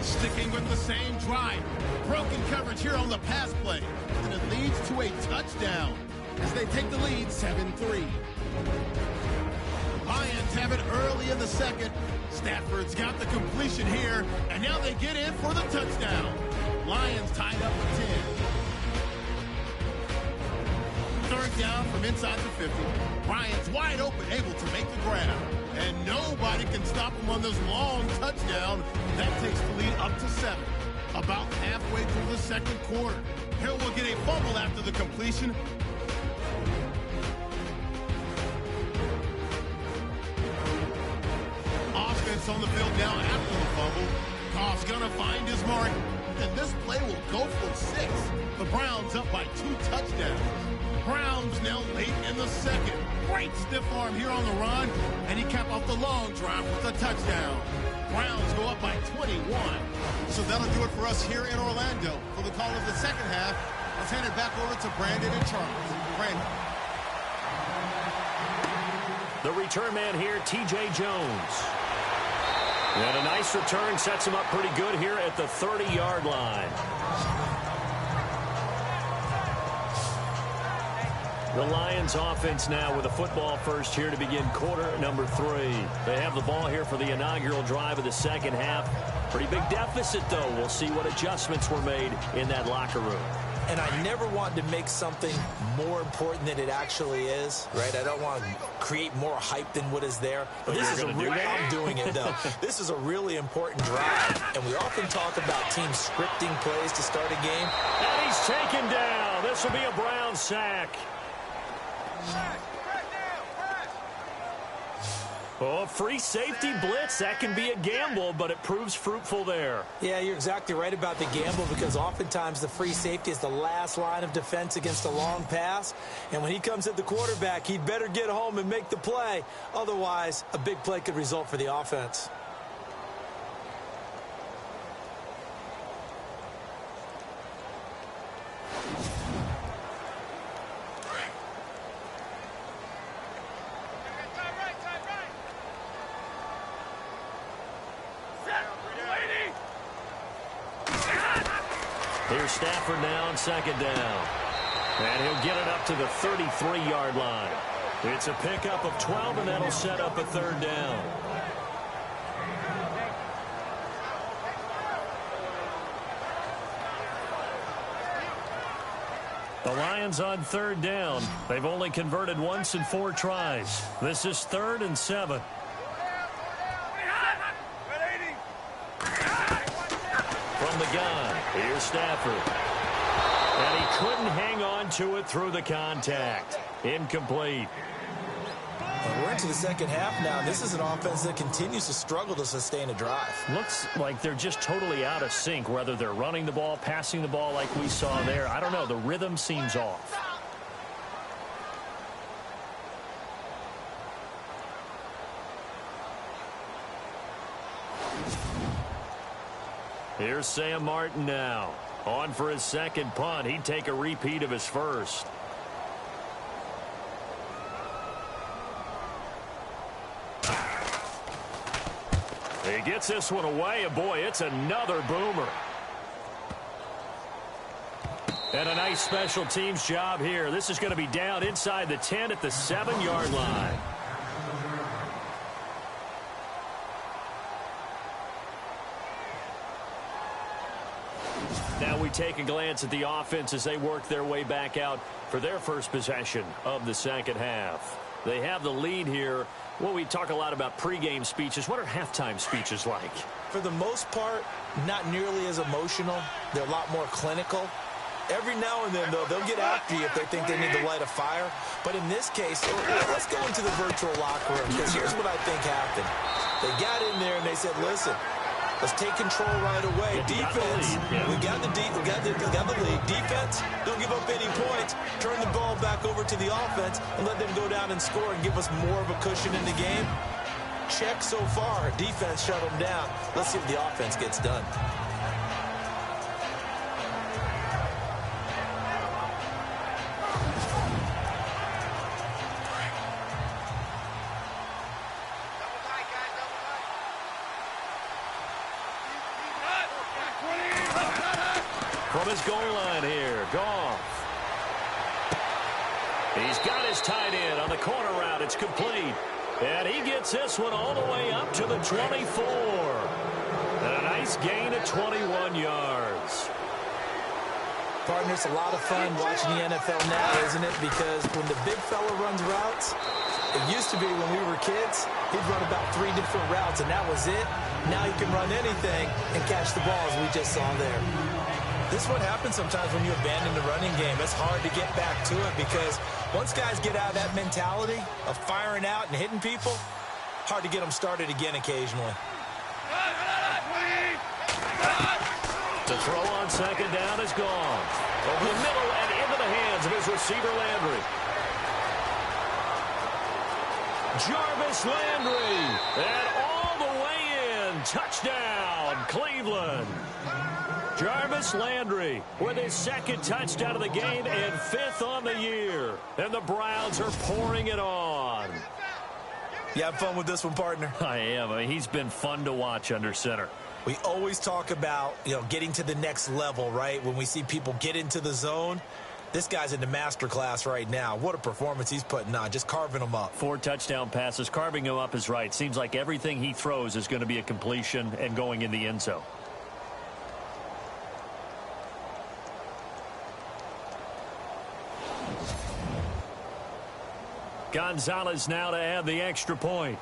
Sticking with the same drive. Broken coverage here on the pass play. And it leads to a touchdown as they take the lead 7-3. Lions have it early in the second. Stafford's got the completion here, and now they get in for the touchdown. Lions tied up at 10. Third down from inside the 50. Bryant's wide open, able to make the grab. And nobody can stop him on this long touchdown. That takes the lead up to 7. About halfway through the second quarter. Hill will get a fumble after the completion. Offense on the field now after the fumble. Goff's gonna find his mark, and this play will go for 6. The Browns up by 2 touchdowns. Browns now late in the second. Great stiff arm here on the run, and he capped off the long drive with a touchdown. Browns go up by 21. So that'll do it for us here in Orlando. For the call of the second half, let's hand it back over to Brandon and Charles. Brandon. The return man here, T.J. Jones. And a nice return sets him up pretty good here at the 30-yard line. The Lions offense now with a football first here to begin quarter number 3. They have the ball here for the inaugural drive of the second half. Pretty big deficit, though. We'll see what adjustments were made in that locker room. And I never want to make something more important than it actually is, right? I don't want to create more hype than what is there. But this is a real, I'm doing it, though. This is a really important drive. And we often talk about teams scripting plays to start a game. And he's taken down. This will be a Brown sack. Oh, free safety blitz. That can be a gamble, but it proves fruitful there. Yeah, you're exactly right about the gamble because oftentimes the free safety is the last line of defense against a long pass. And when he comes at the quarterback, he'd better get home and make the play. Otherwise, a big play could result for the offense. Here's Stafford now on second down. And he'll get it up to the 33-yard line. It's a pickup of 12, and that'll set up a third down. The Lions on third down. They've only converted once in 4 tries. This is 3rd and 7. From the gun, here's Stafford. And he couldn't hang on to it through the contact. Incomplete. We're into the second half now. This is an offense that continues to struggle to sustain a drive. Looks like they're just totally out of sync, whether they're running the ball, passing the ball like we saw there. I don't know. The rhythm seems off. Here's Sam Martin now. On for his second punt. He'd take a repeat of his first. He gets this one away, and boy, it's another boomer. And a nice special teams job here. This is going to be down inside the 10 at the 7-yard line. Now we take a glance at the offense as they work their way back out for their first possession of the second half. They have the lead here. Well, we talk a lot about pregame speeches. What are halftime speeches like? For the most part, not nearly as emotional. They're a lot more clinical. Every now and then, though, they'll get after you if they think they need to light a fire. But in this case, let's go into the virtual locker room, because here's what I think happened. They got in there and they said, listen, let's take control right away. Defense, we got the lead. Defense, don't give up any points. Turn the ball back over to the offense and let them go down and score and give us more of a cushion in the game. Check so far. Defense shut them down. Let's see if the offense gets done. From his goal line here, Goff. He's got his tight end on the corner route. It's complete. And he gets this one all the way up to the 24. And a nice gain of 21 yards. Partner, it's a lot of fun watching the NFL now, isn't it? Because when the big fella runs routes, it used to be when we were kids, he'd run about 3 different routes, and that was it. Now he can run anything and catch the ball, as we just saw there. This is what happens sometimes when you abandon the running game. It's hard to get back to it because once guys get out of that mentality of firing out and hitting people, hard to get them started again occasionally. The throw on second down is gone. Over the middle and into the hands of his receiver, Landry. Jarvis Landry. And all the way in. Touchdown, Cleveland. Jarvis Landry with his second touchdown of the game and 5th on the year. And the Browns are pouring it on. You have fun with this one, partner? I am. I mean, he's been fun to watch under center. We always talk about, getting to the next level, right? When we see people get into the zone, This guy's in the master class right now. What a performance he's putting on, just carving them up. 4 touchdown passes. Carving him up is right. Seems like everything he throws is going to be a completion and going in the end zone. Gonzalez now to add the extra point.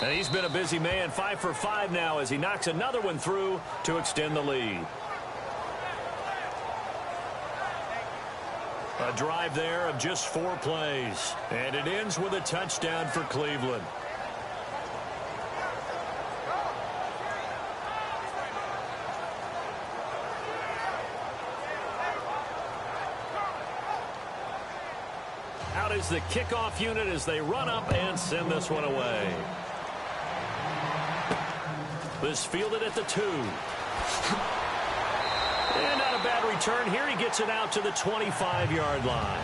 And he's been a busy man, 5 for 5 now as he knocks another one through to extend the lead. A drive there of just 4 plays. And it ends with a touchdown for Cleveland. Out is the kickoff unit as they run up and send this one away. This fielded at the 2. And not a bad return here. He gets it out to the 25-yard line.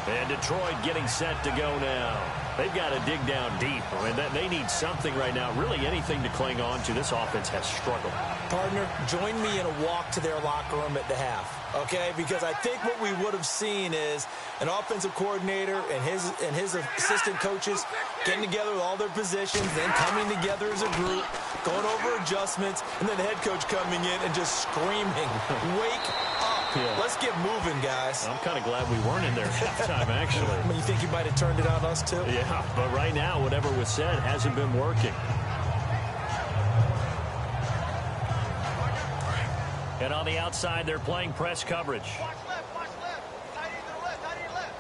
And Detroit getting set to go now. They've got to dig down deep. I mean, they need something right now, really anything to cling on to. This offense has struggled. Partner, join me in a walk to their locker room at the half, okay? Because I think what we would have seen is an offensive coordinator and his assistant coaches getting together with all their positions, then coming together as a group, going over adjustments, and then the head coach coming in and just screaming, wake up. Yeah. Let's get moving, guys. I'm kind of glad we weren't in there at halftime, actually. I mean, you think you might have turned it on us, too? Yeah, but right now, whatever was said hasn't been working. And on the outside, they're playing press coverage. Watch left, watch left. Tight end to the left, tight end left.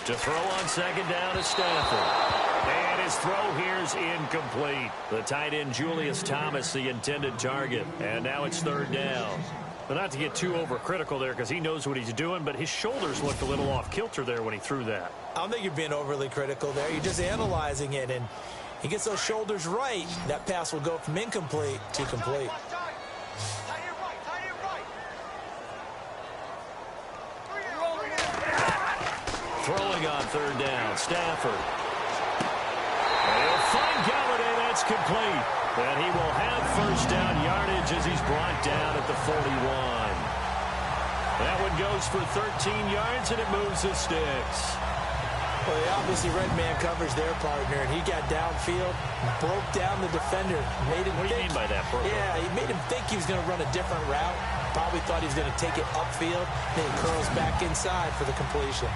To throw on second down is Stafford. And his throw here's incomplete. The tight end Julius Thomas, the intended target. And now it's 3rd down. But not to get too overcritical there because he knows what he's doing, but his shoulders looked a little off kilter there when he threw that. I don't think you're being overly critical there. You're just analyzing it, and he gets those shoulders right. That pass will go from incomplete to complete. Throwing on 3rd down, Stafford. And he'll find Galladay, that's complete. And he will have 1st down yardage as he's brought down at the 41. That one goes for 13 yards, and it moves the sticks. Well, they obviously read man coverage their partner, and he got downfield, broke down the defender. Made him what do you mean by that, bro? Yeah, he made him think he was going to run a different route. Probably thought he was going to take it upfield. Then he curls back inside for the completion.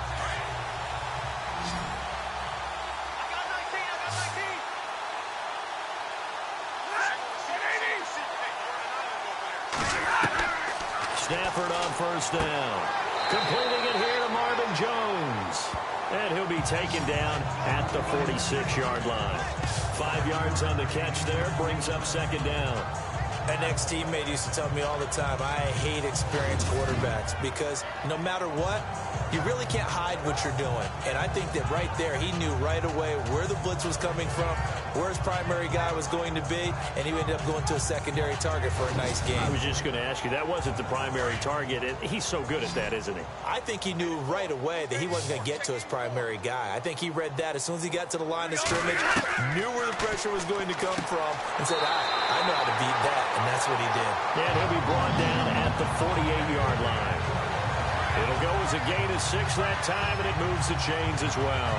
Stafford on 1st down. Completing it here to Marvin Jones. And he'll be taken down at the 46-yard line. 5 yards on the catch there. Brings up 2nd down. An ex-teammate used to tell me all the time, I hate experienced quarterbacks because no matter what, you really can't hide what you're doing. And I think that right there, he knew right away where the blitz was coming from, where his primary guy was going to be, and he ended up going to a secondary target for a nice game. I was just going to ask you, that wasn't the primary target. He's so good at that, isn't he? I think he knew right away that he wasn't going to get to his primary guy. I think he read that as soon as he got to the line of scrimmage, knew where the pressure was going to come from, and said, I know how to beat that. And that's what he did. And he'll be brought down at the 48-yard line. It'll go as a gain of 6 that time, and it moves the chains as well.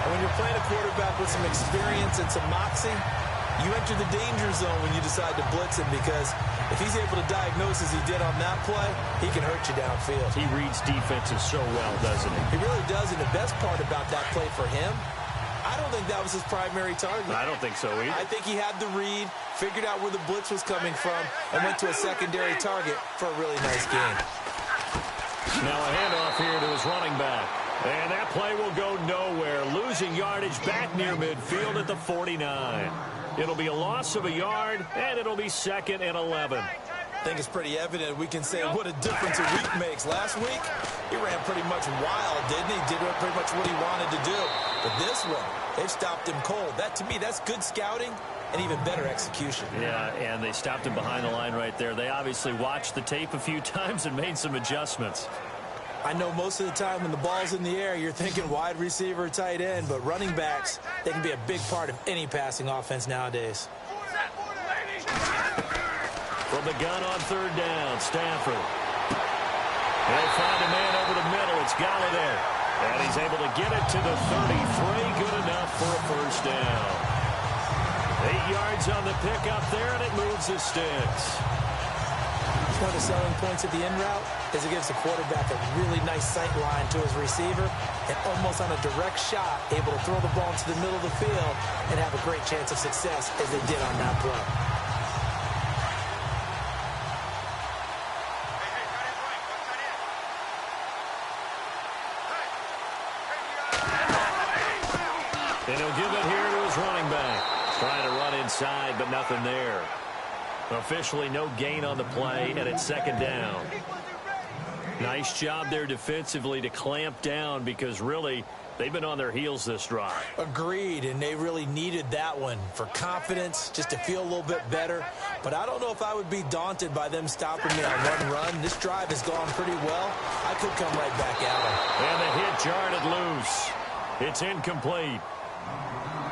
And when you're playing a quarterback with some experience and some moxie, you enter the danger zone when you decide to blitz him because if he's able to diagnose as he did on that play, he can hurt you downfield. He reads defenses so well, doesn't he? He really does, and the best part about that play for him, I don't think that was his primary target. I don't think so either. I think he had the read, figured out where the blitz was coming from, and went to a secondary target for a really nice game. Now a handoff here to his running back. And that play will go nowhere. Losing yardage back near midfield at the 49. It'll be a loss of a yard, and it'll be 2nd and 11. I think it's pretty evident we can say what a difference a week makes. Last week, he ran pretty much wild, didn't he? Did pretty much what he wanted to do. But this one, they've stopped him cold. That, to me, that's good scouting and even better execution. Yeah, and they stopped him behind the line right there. They obviously watched the tape a few times and made some adjustments. I know most of the time when the ball's in the air, you're thinking wide receiver, tight end, but running backs, they can be a big part of any passing offense nowadays. From the gun on third down, Stafford. He'll find a man over the middle. It's Galladay. And he's able to get it to the 33. Good enough for a first down. 8 yards on the pickup there, and it moves the sticks. One of the selling points of the in route is it gives the quarterback a really nice sight line to his receiver and almost on a direct shot able to throw the ball into the middle of the field and have a great chance of success as they did on that play. And he'll give it here to his running back. Trying to run inside, but nothing there. Officially no gain on the play, and it's second down. Nice job there defensively to clamp down because really they've been on their heels this drive. Agreed, and they really needed that one for confidence, just to feel a little bit better. But I don't know if I would be daunted by them stopping me on one run. This drive has gone pretty well. I could come right back at them. And the hit jarred it loose. It's incomplete.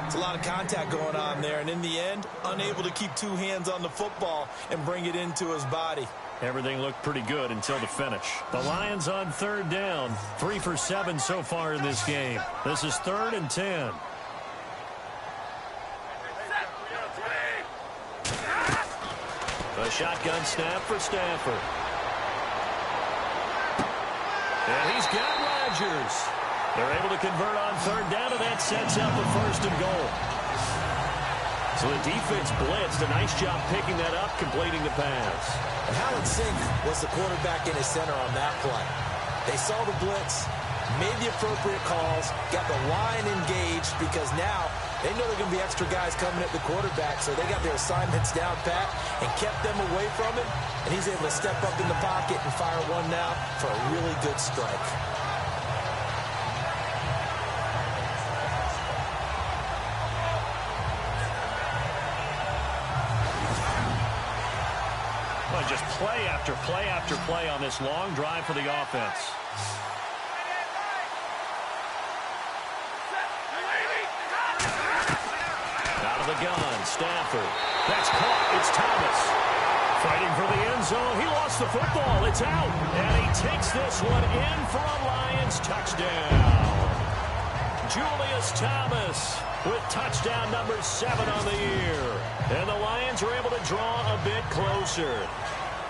It's a lot of contact going on there, and in the end, unable to keep two hands on the football and bring it into his body. Everything looked pretty good until the finish. The Lions on third down, 3 for 7 so far in this game. This is 3rd and 10. A shotgun snap for Stafford. And he's got Rodgers. They're able to convert on third down, and that sets up a 1st and goal. So the defense blitzed. A nice job picking that up, completing the pass. And Howard Sink was the quarterback in his center on that play. They saw the blitz, made the appropriate calls, got the line engaged because now they know there are going to be extra guys coming at the quarterback, so they got their assignments down pat and kept them away from him, and he's able to step up in the pocket and fire one now for a really good strike. Well, just play after play after play on this long drive for the offense. Out of the gun, Stafford. That's caught. It's Thomas. Fighting for the end zone. He lost the football. It's out. And he takes this one in for a Lions touchdown. Julius Thomas with touchdown number 7 on the year. And the Lions are able to draw a bit closer.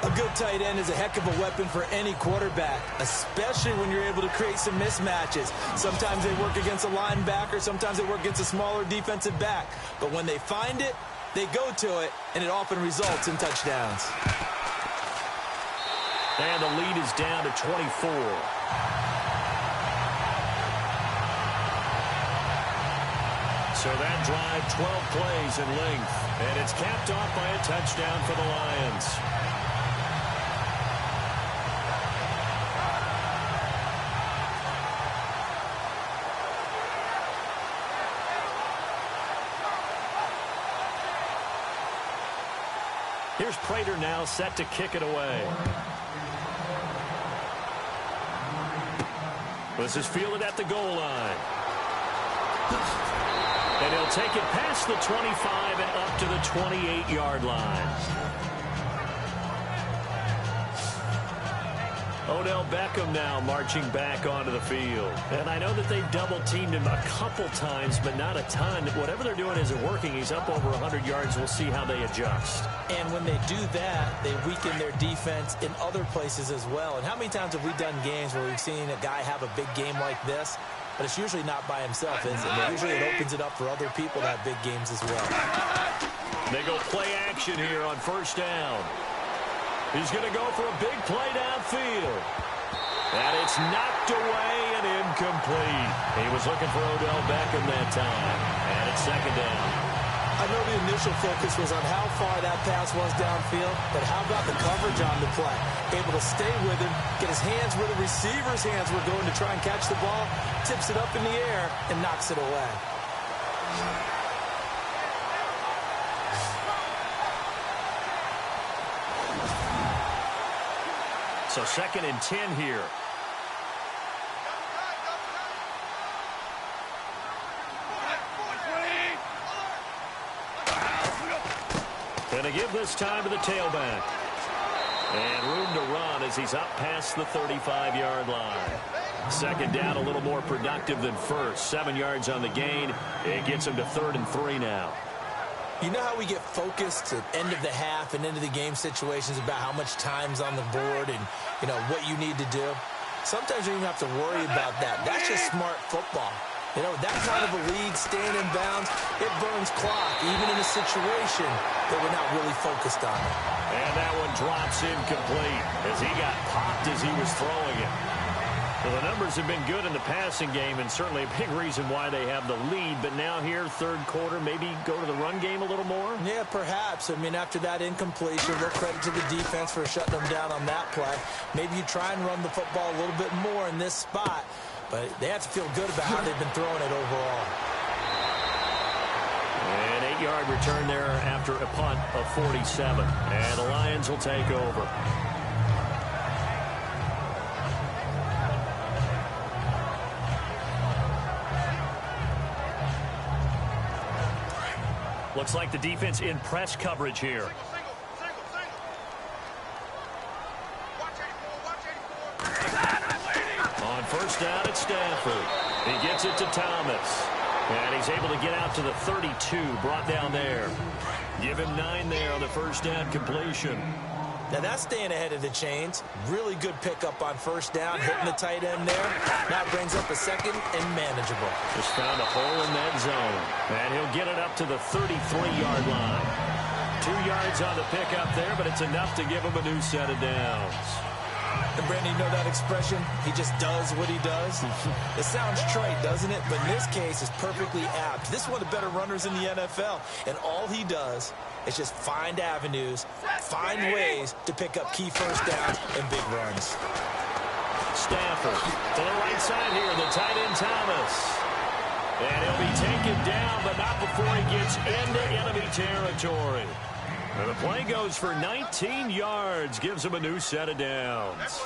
A good tight end is a heck of a weapon for any quarterback, especially when you're able to create some mismatches. Sometimes they work against a linebacker, sometimes they work against a smaller defensive back. But when they find it, they go to it, and it often results in touchdowns. And the lead is down to 24. So that drive, 12 plays in length. And it's capped off by a touchdown for the Lions. Here's Prater now set to kick it away. This is fielded at the goal line. And he'll take it past the 25 and up to the 28-yard line. Odell Beckham now marching back onto the field. And I know that they've double-teamed him a couple times, but not a ton. Whatever they're doing isn't working. He's up over 100 yards. We'll see how they adjust. And when they do that, they weaken their defense in other places as well. And how many times have we done games where we've seen a guy have a big game like this? But it's usually not by himself, is it? And usually it opens it up for other people to have big games as well. They go play action here on first down. He's going to go for a big play downfield. And it's knocked away and incomplete. He was looking for Odell Beckham that time. And it's second down. I know the initial focus was on how far that pass was downfield, but how about the coverage on the play? Able to stay with him, get his hands where the receiver's hands were going to try and catch the ball, tips it up in the air, and knocks it away. So 2nd and 10 here. And to give this time to the tailback. And room to run as he's up past the 35-yard line. Second down, a little more productive than first. 7 yards on the gain. It gets him to 3rd and 3 now. You know how we get focused at end of the half and into the game situations about how much time's on the board and, you know, what you need to do? Sometimes you don't even have to worry about that. That's just smart football. You know, that kind of a lead, staying in bounds, it burns clock, even in a situation that we're not really focused on it. And that one drops incomplete as he got popped as he was throwing it. Well, the numbers have been good in the passing game and certainly a big reason why they have the lead. But now here, third quarter, maybe go to the run game a little more? Yeah, perhaps. I mean, after that incompletion, a little credit to the defense for shutting them down on that play. Maybe you try and run the football a little bit more in this spot. But they have to feel good about how they've been throwing it overall. An 8-yard return there after a punt of 47. And the Lions will take over. Looks like the defense in press coverage here. On first down, it's Stafford. He gets it to Thomas. And he's able to get out to the 32, brought down there. Give him 9 there on the first down completion. Now that's staying ahead of the chains. Really good pickup on first down, hitting the tight end there. Now brings up a second and manageable. Just found a hole in that zone. And he'll get it up to the 33-yard line. 2 yards on the pickup there, but it's enough to give him a new set of downs. And Brandon, you know that expression? He just does what he does. It sounds trite, doesn't it? But in this case, it's perfectly apt. This is one of the better runners in the NFL. And all he does is just find avenues, find ways to pick up key first downs and big runs. Stafford to the right side here, the tight end Thomas. And he'll be taken down, but not before he gets into enemy territory. And the play goes for 19 yards, gives him a new set of downs.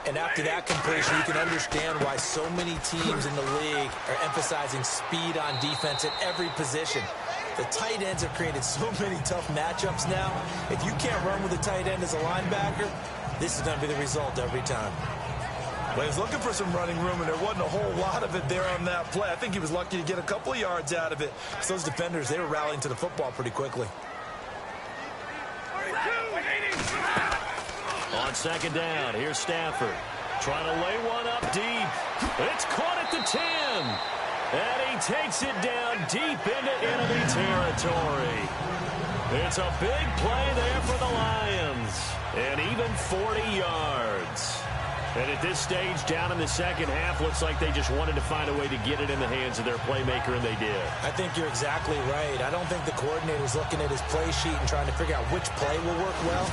And after that completion, you can understand why so many teams in the league are emphasizing speed on defense at every position. The tight ends have created so many tough matchups now. If you can't run with a tight end as a linebacker, this is going to be the result every time. Well, he was looking for some running room, and there wasn't a whole lot of it there on that play. I think he was lucky to get a couple of yards out of it. So those defenders, they were rallying to the football pretty quickly. On second down, here's Stafford. Trying to lay one up deep. It's caught at the 10. And he takes it down deep into enemy territory. It's a big play there for the Lions. And even 40 yards. And at this stage, down in the second half, looks like they just wanted to find a way to get it in the hands of their playmaker, and they did. I think you're exactly right. I don't think the coordinator's looking at his play sheet and trying to figure out which play will work well.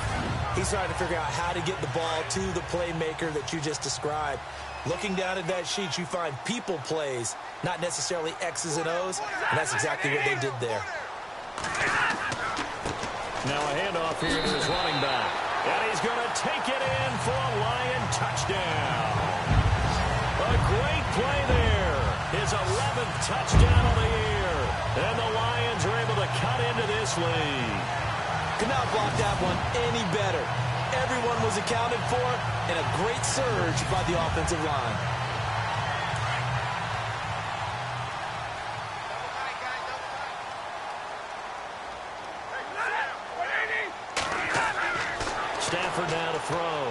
He's trying to figure out how to get the ball to the playmaker that you just described. Looking down at that sheet, you find people plays, not necessarily X's and O's, and that's exactly what they did there. Now a handoff here to his running back. And he's going to take it in for a Lion touchdown. A great play there. His 11th touchdown of the year. And the Lions are able to cut into this lead. Could not block that one any better. Everyone was accounted for, and a great surge by the offensive line. Stafford now to throw.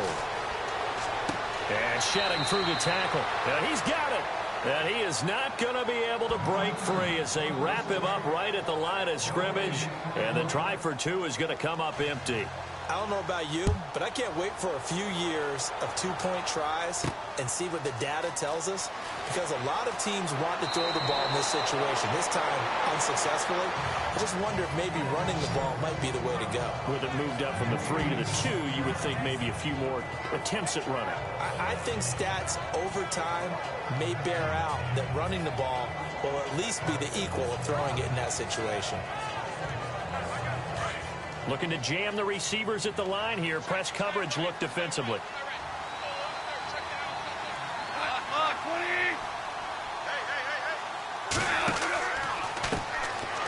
And shedding through the tackle. And he's got it. And he is not going to be able to break free as they wrap him up right at the line of scrimmage. And the try for 2 is going to come up empty. I don't know about you, but I can't wait for a few years of two-point tries and see what the data tells us, because a lot of teams want to throw the ball in this situation, this time unsuccessfully. I just wonder if maybe running the ball might be the way to go. With it moved up from the 3 to the 2, you would think maybe a few more attempts at running. I think stats over time may bear out that running the ball will at least be the equal of throwing it in that situation. Looking to jam the receivers at the line here. Press coverage look defensively.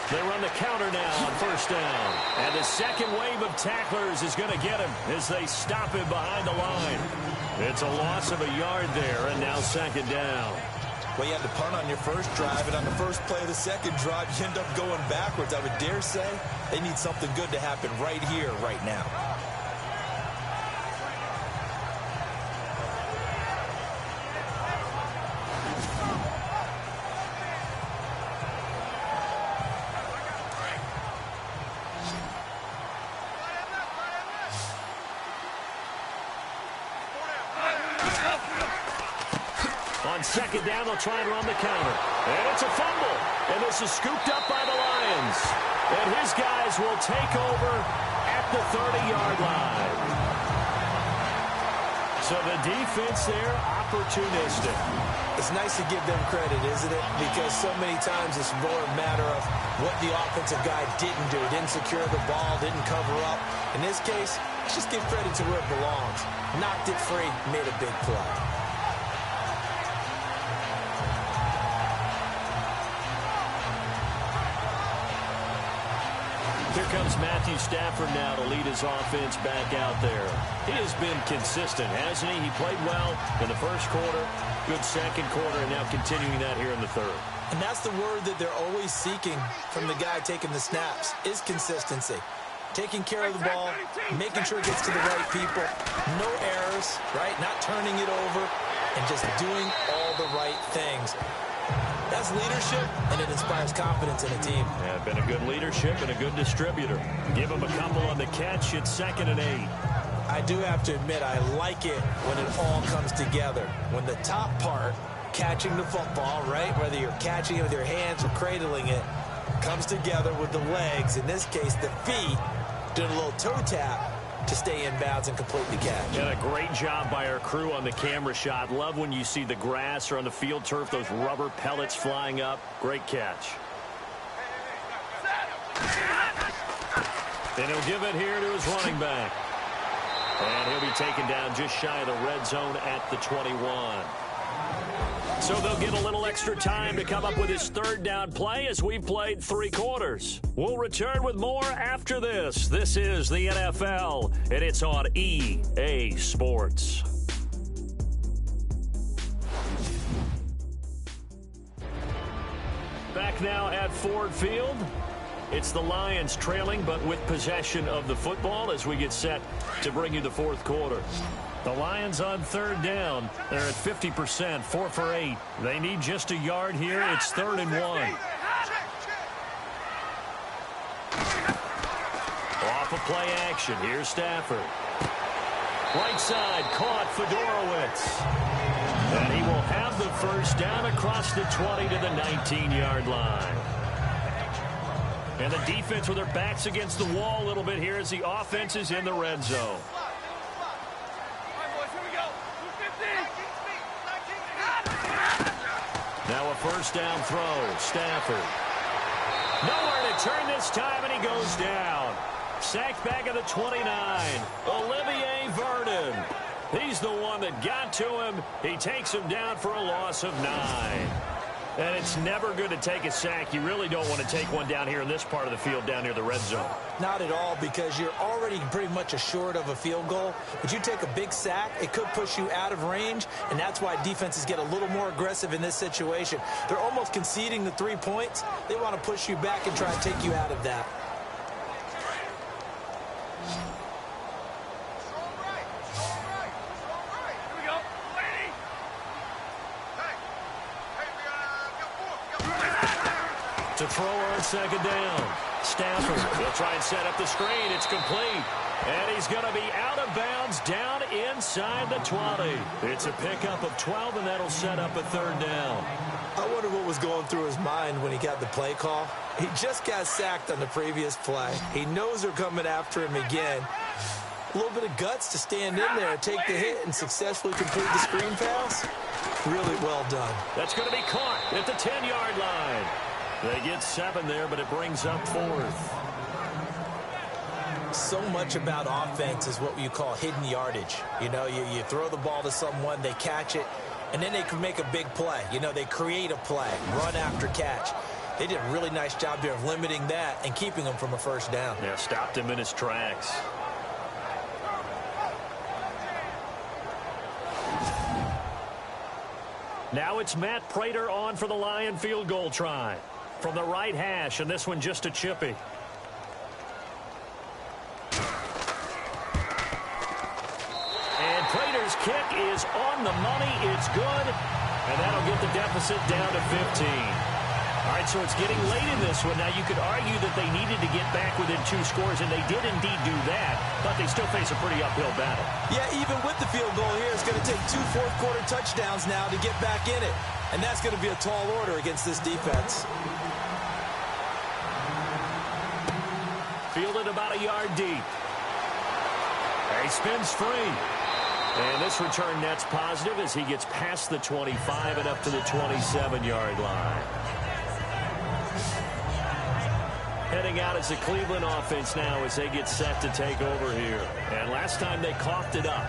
They run the counter now on first down. And the second wave of tacklers is going to get him as they stop him behind the line. It's a loss of a yard there, and now second down. Well, you had to punt on your first drive, and on the first play of the second drive, you end up going backwards. I would dare say they need something good to happen right here, right now. On second down, they'll try and run the counter. And it's a fumble. And this is scooped up by the Lions. And his guys will take over at the 30-yard line. So the defense there, opportunistic. It's nice to give them credit, isn't it? Because so many times it's more a matter of what the offensive guy didn't do. Didn't secure the ball, didn't cover up. In this case, let's just give credit to where it belongs. Knocked it free, made a big play. Here comes Matthew Stafford now to lead his offense back out there. He has been consistent, hasn't he? He played well in the first quarter, good second quarter, and now continuing that here in the third. And that's the word that they're always seeking from the guy taking the snaps, is consistency. Taking care of the ball, making sure it gets to the right people, no errors, right? Not turning it over, and just doing all the right things. That's leadership, and it inspires confidence in a team. Yeah, been a good leadership and a good distributor. Give him a couple on the catch. It's 2nd and 8. I do have to admit, I like it when it all comes together. When the top part, catching the football, right, whether you're catching it with your hands or cradling it, comes together with the legs, in this case the feet, doing a little toe tap to stay in bounds and complete the catch. And a great job by our crew on the camera shot. Love when you see the grass or on the field turf, those rubber pellets flying up. Great catch. And he'll give it here to his running back. And he'll be taken down just shy of the red zone at the 21. So they'll get a little extra time to come up with his third down play as we've played 3 quarters. We'll return with more after this. This is the NFL, and it's on EA Sports. Back now at Ford Field. It's the Lions trailing, but with possession of the football as we get set to bring you the fourth quarter. The Lions on third down. They're at 50%, 4 for 8. They need just a yard here. It's 3rd and 1. Off of play action. Here's Stafford. Right side, caught Fedorowicz. And he will have the first down across the 20 to the 19-yard line. And the defense with their backs against the wall a little bit here as the offense is in the red zone. Now a first down throw. Stafford. Nowhere to turn this time, and he goes down. Sacked back at the 29. Olivier Vernon. He's the one that got to him. He takes him down for a loss of 9. And it's never good to take a sack. You really don't want to take one down here in this part of the field down near the red zone. Not at all, because you're already pretty much assured of a field goal. But you take a big sack, it could push you out of range, and that's why defenses get a little more aggressive in this situation. They're almost conceding the 3 points. They want to push you back and try and take you out of that. To throw on second down. Stafford will try and set up the screen. It's complete. And he's going to be out of bounds down inside the 20. It's a pickup of 12, and that'll set up a third down. I wonder what was going through his mind when he got the play call. He just got sacked on the previous play. He knows they're coming after him again. A little bit of guts to stand in there, take the hit, and successfully complete the screen pass. Really well done. That's going to be caught at the 10-yard line. They get 7 there, but it brings up 4th. So much about offense is what you call hidden yardage. You know, you throw the ball to someone, they catch it, and then they can make a big play. You know, they create a play, run after catch. They did a really nice job here of limiting that and keeping him from a first down. Yeah, stopped him in his tracks. Now it's Matt Prater on for the Lion field goal try. From the right hash, and this one just a chippy. And Prater's kick is on the money. It's good. And that'll get the deficit down to 15. All right, so it's getting late in this one. Now, you could argue that they needed to get back within 2 scores, and they did indeed do that, but they still face a pretty uphill battle. Yeah, even with the field goal here, it's going to take 2 fourth-quarter touchdowns now to get back in it. And that's going to be a tall order against this defense. Fielded about a yard deep. He spins free. And this return net's positive as he gets past the 25 and up to the 27-yard line. Heading out is the Cleveland offense now as they get set to take over here. And last time they coughed it up,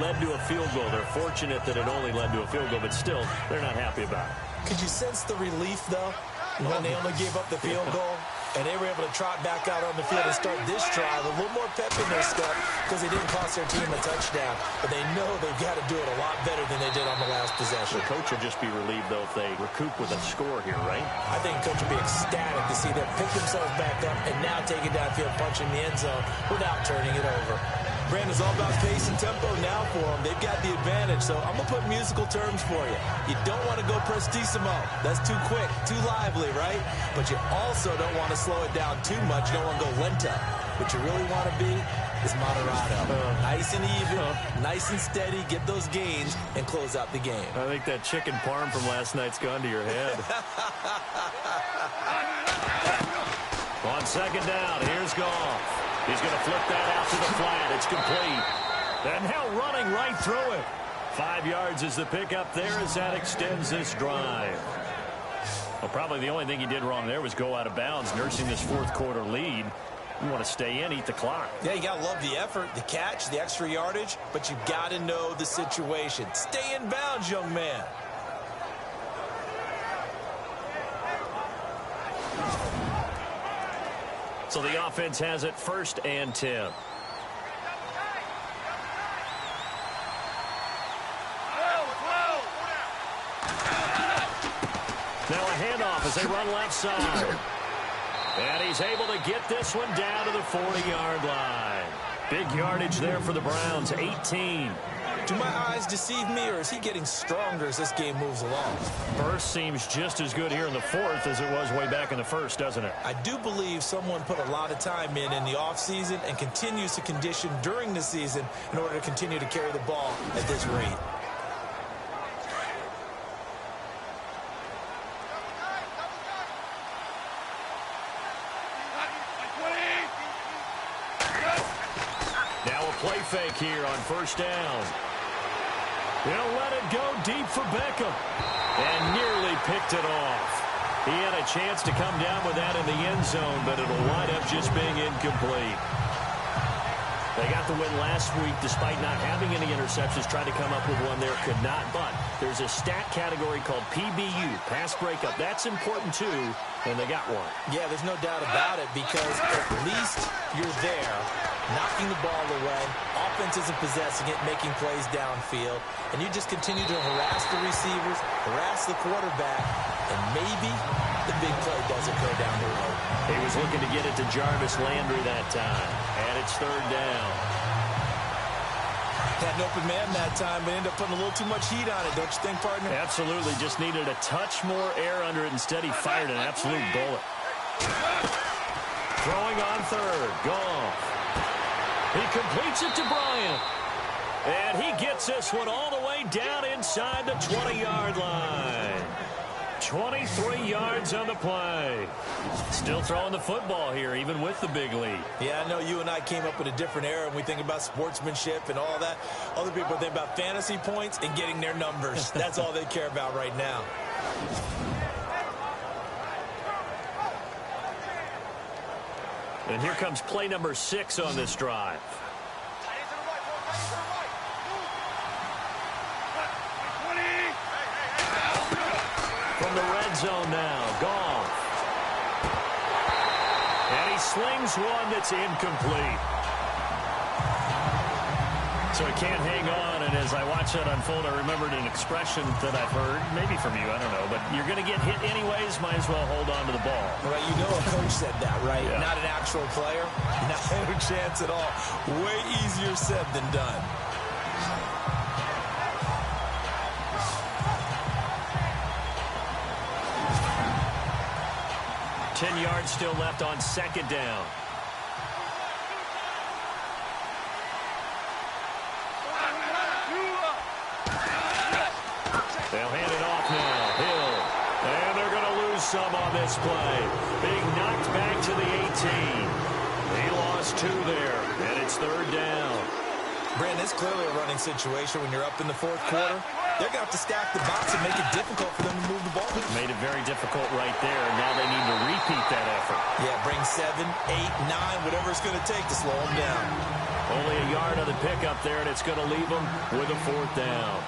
led to a field goal. They're fortunate that it only led to a field goal, but still, they're not happy about it. Could you sense the relief, though, when they only gave up the field goal? And they were able to trot back out on the field and start this drive a little more pep in their step because they didn't cost their team a touchdown. But they know they've got to do it a lot better than they did on the last possession. The coach will just be relieved, though, if they recoup with a score here, right? I think the coach will be ecstatic to see them pick themselves back up and now take it downfield, punching the end zone without turning it over. Brandon's all about pace and tempo now for them. They've got the advantage, so I'm going to put musical terms for you. You don't want to go prestissimo. That's too quick, too lively, right? But you also don't want to slow it down too much. You don't want to go lento. What you really want to be is moderato. Nice and even, nice and steady, get those gains, and close out the game. I think that chicken parm from last night's gone to your head. On second down, here's Goff. He's going to flip that out to the flat. It's complete. And now running right through it. 5 yards is the pickup there as that extends this drive. Well, probably the only thing he did wrong there was go out of bounds, nursing this fourth-quarter lead. You want to stay in, eat the clock. Yeah, you got to love the effort, the catch, the extra yardage, but you've got to know the situation. Stay in bounds, young man. So the offense has it 1st and 10. Now a handoff as they run left side. And he's able to get this one down to the 40-yard line. Big yardage there for the Browns, 18. Do my eyes deceive me, or is he getting stronger as this game moves along? Burst seems just as good here in the 4th as it was way back in the 1st, doesn't it? I do believe someone put a lot of time in the offseason and continues to condition during the season in order to continue to carry the ball at this rate. Now a play fake here on 1st down. He'll let it go deep for Beckham. And nearly picked it off. He had a chance to come down with that in the end zone, but it'll wind up just being incomplete. They got the win last week despite not having any interceptions. Tried to come up with one there, could not. But there's a stat category called PBU, pass breakup. That's important too, and they got one. Yeah, there's no doubt about it because at least you're there, knocking the ball away. Offense isn't possessing it, making plays downfield. And you just continue to harass the receivers, harass the quarterback, and maybe the big play does occur down the road. He was looking to get it to Jarvis Landry that time. And it's 3rd down. Had an open man that time, but ended up putting a little too much heat on it, don't you think, partner? Absolutely. Just needed a touch more air under it. Instead, he fired an absolute bullet. Throwing on 3rd. Goff. He completes it to Bryant. And he gets this one all the way down inside the 20-yard line. 23 yards on the play. Still throwing the football here, even with the big lead. Yeah, I know you and I came up in a different era, and we think about sportsmanship and all that. Other people think about fantasy points and getting their numbers. That's all they care about right now. And here comes play number 6 on this drive. From the red zone now, Goff. slings one that's incomplete. So he can't hang on, and as I watch that unfold, I remembered an expression that I've heard, maybe from you, I don't know, but you're going to get hit anyways, might as well hold on to the ball. Right, you know a coach said that, right? Yeah. Not an actual player. Not a chance at all. Way easier said than done. Ten yards still left on second down. They'll hand it off now. Hill. And they're going to lose some on this play. Being knocked back to the 18. He lost 2 there, and it's third down. Brandon, it's clearly a running situation when you're up in the fourth quarter. They're going to have to stack the box and make it difficult for them to move the ball. Made it very difficult right there, and now they need to repeat that effort. Yeah, bring 7, 8, 9, whatever it's going to take to slow them down. Only a yard on the pickup there, and it's going to leave them with a fourth down.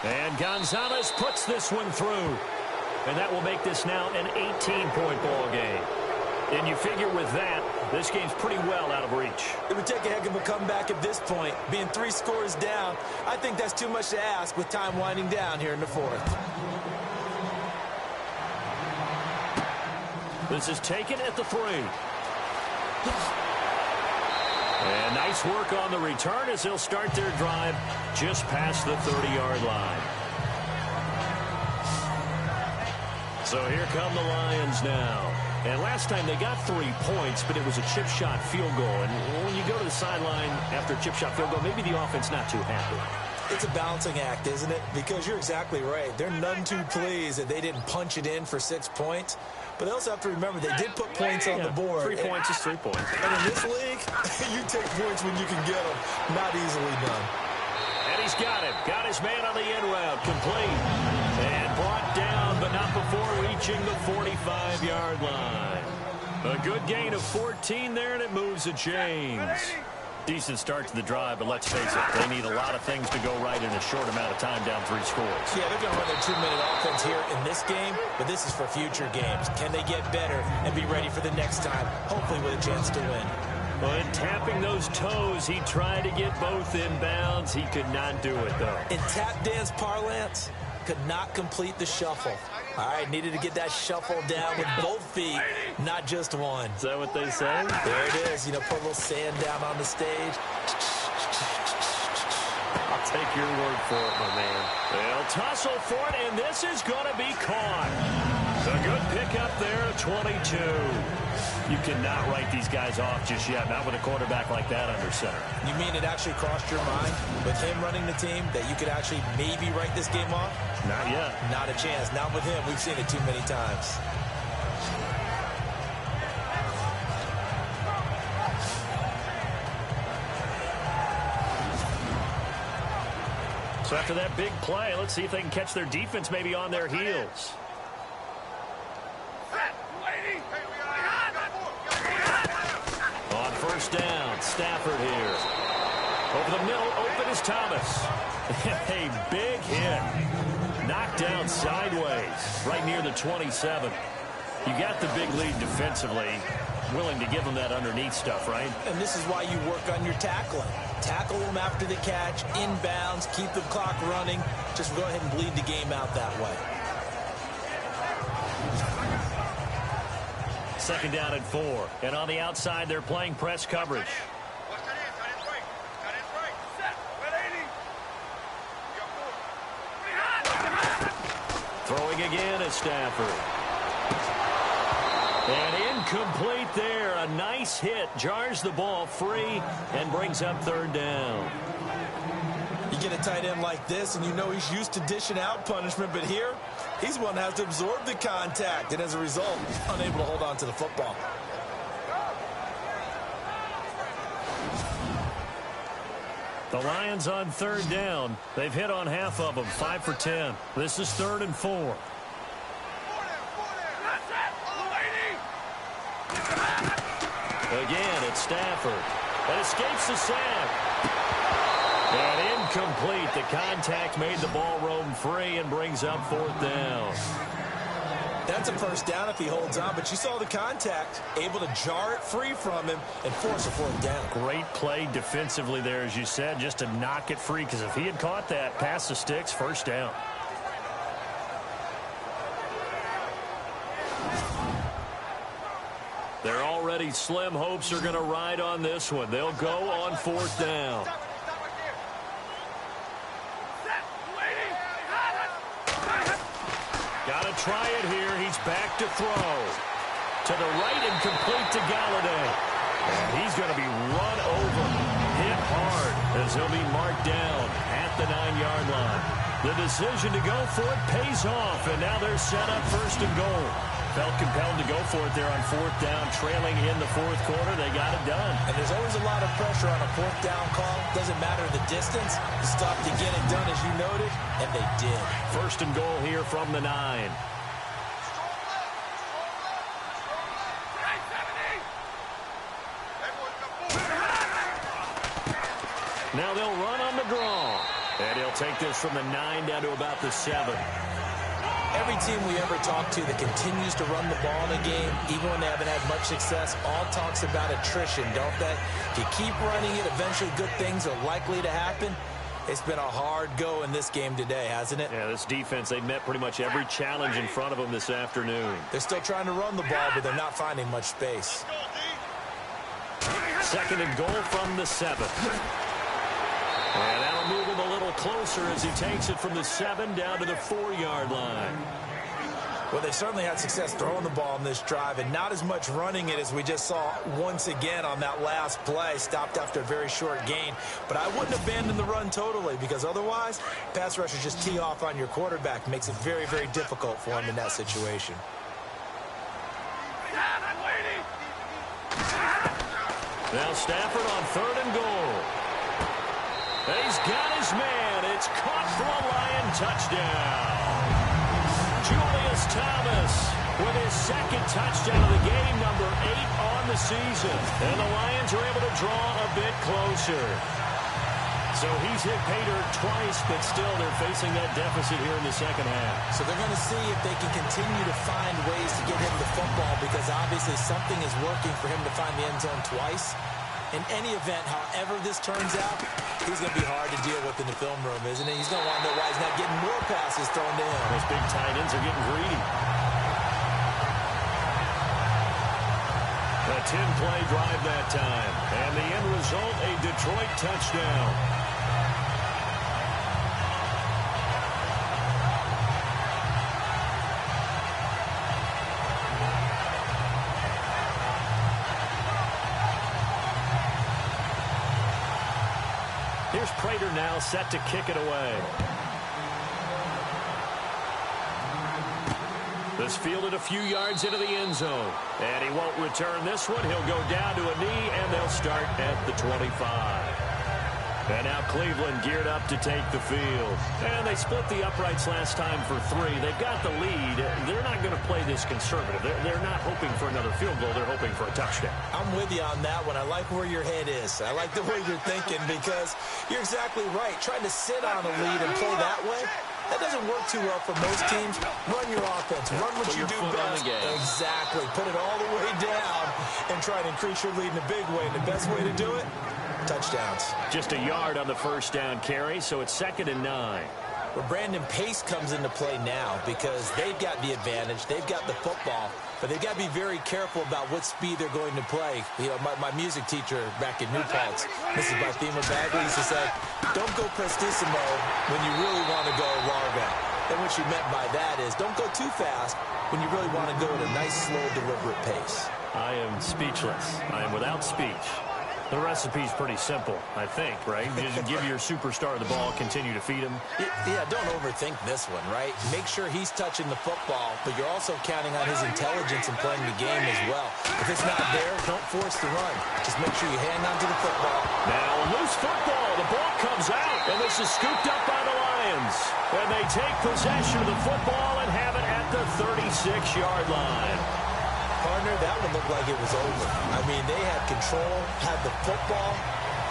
And Gonzalez puts this one through. And that will make this now an 18-point ball game. And you figure with that, this game's pretty well out of reach. It would take a heck of a comeback at this point. Being 3 scores down, I think that's too much to ask with time winding down here in the fourth. This is taken at the 3. And nice work on the return as they'll start their drive just past the 30-yard line. So here come the Lions now. And last time they got 3 points, but it was a chip shot field goal. And when you go to the sideline after a chip shot field goal, maybe the offense not too happy. It's a balancing act, isn't it? Because you're exactly right. They're none too pleased that they didn't punch it in for 6 points. But they also have to remember they did put points on the board. 3 points is 3 points. And in this league, you take points when you can get them. Not easily done. And he's got it. Got his man on the end route. Complete. And brought down, but not before reaching the 45-yard line. A good gain of 14 there, and it moves the chains. Decent start to the drive, but let's face it, they need a lot of things to go right in a short amount of time down 3 scores. Yeah, they're going to run their 2-minute offense here in this game, but this is for future games. Can they get better and be ready for the next time, hopefully with a chance to win? But tapping those toes, he tried to get both in bounds. He could not do it, though. In tap dance parlance, could not complete the shuffle. All right, needed to get that shuffle down with both feet, not just one. Is that what they say? There it is. You know, put a little sand down on the stage. I'll take your word for it, my man. They'll tussle for it, and this is going to be caught. A good pickup there at 22. You cannot write these guys off just yet, not with a quarterback like that under center. You mean it actually crossed your mind with him running the team that you could actually maybe write this game off? Not yet. Not a chance. Not with him. We've seen it too many times. So after that big play, let's see if they can catch their defense maybe on their heels. On first down, Stafford here. Over the middle, open is Thomas. A big hit. Knocked down sideways, right near the 27. You got the big lead defensively. Willing to give them that underneath stuff, right? And this is why you work on your tackling. Tackle them after the catch, inbounds, keep the clock running. Just go ahead and bleed the game out that way. Second down and 4. And on the outside, they're playing press coverage. Throwing again at Stafford. And incomplete there. A nice hit. Jars the ball free and brings up third down. You get a tight end like this, and you know he's used to dishing out punishment, but here, he's one that has to absorb the contact, and as a result, unable to hold on to the football. The Lions on third down. They've hit on half of them, 5 for 10. This is 3rd and 4. Again, it's Stafford. And escapes the sack. And incomplete. The contact made the ball roam free and brings up 4th down. That's a first down if he holds on, but you saw the contact, able to jar it free from him and force a 4th down. Great play defensively there, as you said, just to knock it free, because if he had caught that, past the sticks, 1st down. Their already slim hopes are going to ride on this one. They'll go on 4th down. Got to try it here. He's back to throw. To the right and complete to Galladay. And he's going to be run over, hit hard, as he'll be marked down at the 9-yard line. The decision to go for it pays off, and now they're set up 1st and goal. Felt compelled to go for it there on 4th down, trailing in the 4th quarter. They got it done. And there's always a lot of pressure on a 4th down call. Doesn't matter the distance. You stop to get it done, as you noted, and they did. 1st and goal here from the 9. Now they'll run on the draw. And he'll take this from the 9 down to about the 7. Every team we ever talk to that continues to run the ball in a game, even when they haven't had much success, all talks about attrition, don't they? If you keep running it, eventually good things are likely to happen. It's been a hard go in this game today, hasn't it? Yeah, this defense, they met pretty much every challenge in front of them this afternoon. They're still trying to run the ball, but they're not finding much space. 2nd and goal from the 7. And that'll move him a little closer as he takes it from the 7 down to the 4-yard line. Well, they certainly had success throwing the ball in this drive, and not as much running it as we just saw once again on that last play. Stopped after a very short gain. But I wouldn't abandon the run totally, because otherwise, pass rushers just tee off on your quarterback. Makes it very, very difficult for him in that situation. Now Stafford on 3rd and goal. He's got his man. It's caught for a Lion touchdown. Julius Thomas with his 2nd touchdown of the game, number 8 on the season. And the Lions are able to draw a bit closer. So he's hit pay dirt twice, but still they're facing that deficit here in the 2nd half. So they're going to see if they can continue to find ways to get him the football, because obviously something is working for him to find the end zone twice. In any event, however this turns out, he's going to be hard to deal with in the film room, isn't he? He's going to want to know why he's not getting more passes thrown to him. Those big tight ends are getting greedy. A 10-play drive that time. And the end result, a Detroit touchdown. Here's Prater now set to kick it away. This fielded a few yards into the end zone. And he won't return this one. He'll go down to a knee, and they'll start at the 25. And now Cleveland geared up to take the field. And they split the uprights last time for 3. They've got the lead. They're not going to play this conservative. They're not hoping for another field goal. They're hoping for a touchdown. I'm with you on that one. I like where your head is. I like the way you're thinking, because you're exactly right. Trying to sit on a lead and play that way, that doesn't work too well for most teams. Run your offense. Run what you do best. Exactly. Put it all the way down and try to increase your lead in a big way. And the best way to do it, touchdowns. Just a yard on the 1st down carry, so it's 2nd and 9. Well, Brandon, pace comes into play now because they've got the advantage. They've got the football, but they've got to be very careful about what speed they're going to play. You know, my music teacher back in New Paltz, Mrs. Barthema Bagley, used to say, don't go prestissimo when you really want to go largo. And what she meant by that is don't go too fast when you really want to go at a nice, slow, deliberate pace. I am speechless. I am without speech. The recipe's pretty simple, I think, right? Just give your superstar the ball, continue to feed him. Yeah, don't overthink this one, right? Make sure he's touching the football, but you're also counting on his intelligence in playing the game as well. If it's not there, don't force the run. Just make sure you hang on to the football. Now, loose football. The ball comes out, and this is scooped up by the Lions. And they take possession of the football and have it at the 36-yard line. Partner, that one looked like it was over. I mean, they had control, had the football,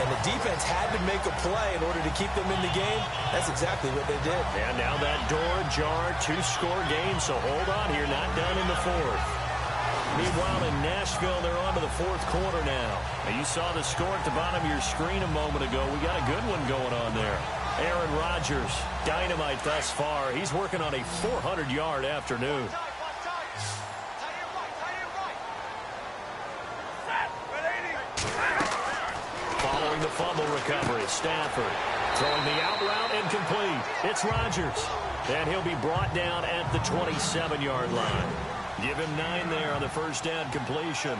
and the defense had to make a play in order to keep them in the game. That's exactly what they did. And now that door ajar, 2-score game, so hold on here, not done in the fourth. Meanwhile, in Nashville, they're on to the fourth quarter now. And you saw the score at the bottom of your screen a moment ago. We got a good one going on there. Aaron Rodgers, dynamite thus far. He's working on a 400-yard afternoon. Following the fumble recovery, Stafford throwing the out route incomplete. It's Rodgers, and he'll be brought down at the 27-yard line. Give him 9 there on the first down completion.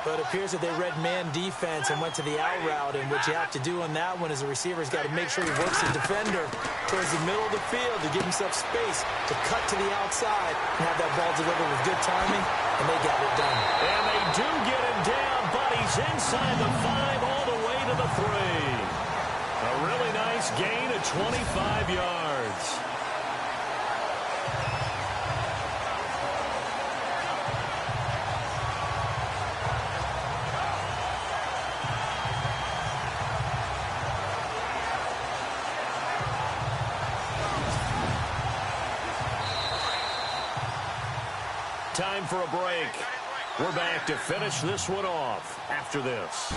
But it appears that they read man defense and went to the out route, and what you have to do on that one is the receiver's got to make sure he works the defender towards the middle of the field to give himself space to cut to the outside and have that ball delivered with good timing, and they got it done. And they do get him down, but he's inside the 5 all the way to the 3. A really nice gain of 25 yards. Time for a break. We're back to finish this one off after this.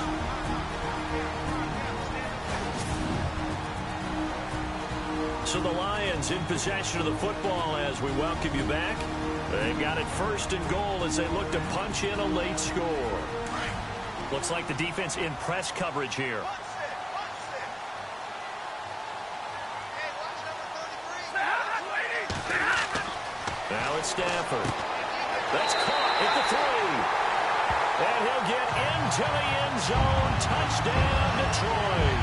So the Lions in possession of the football as we welcome you back. They've got it first and goal as they look to punch in a late score. Looks like the defense in press coverage here. Now it's Stafford. That's caught at the 3. And he'll get into the end zone. Touchdown, Detroit.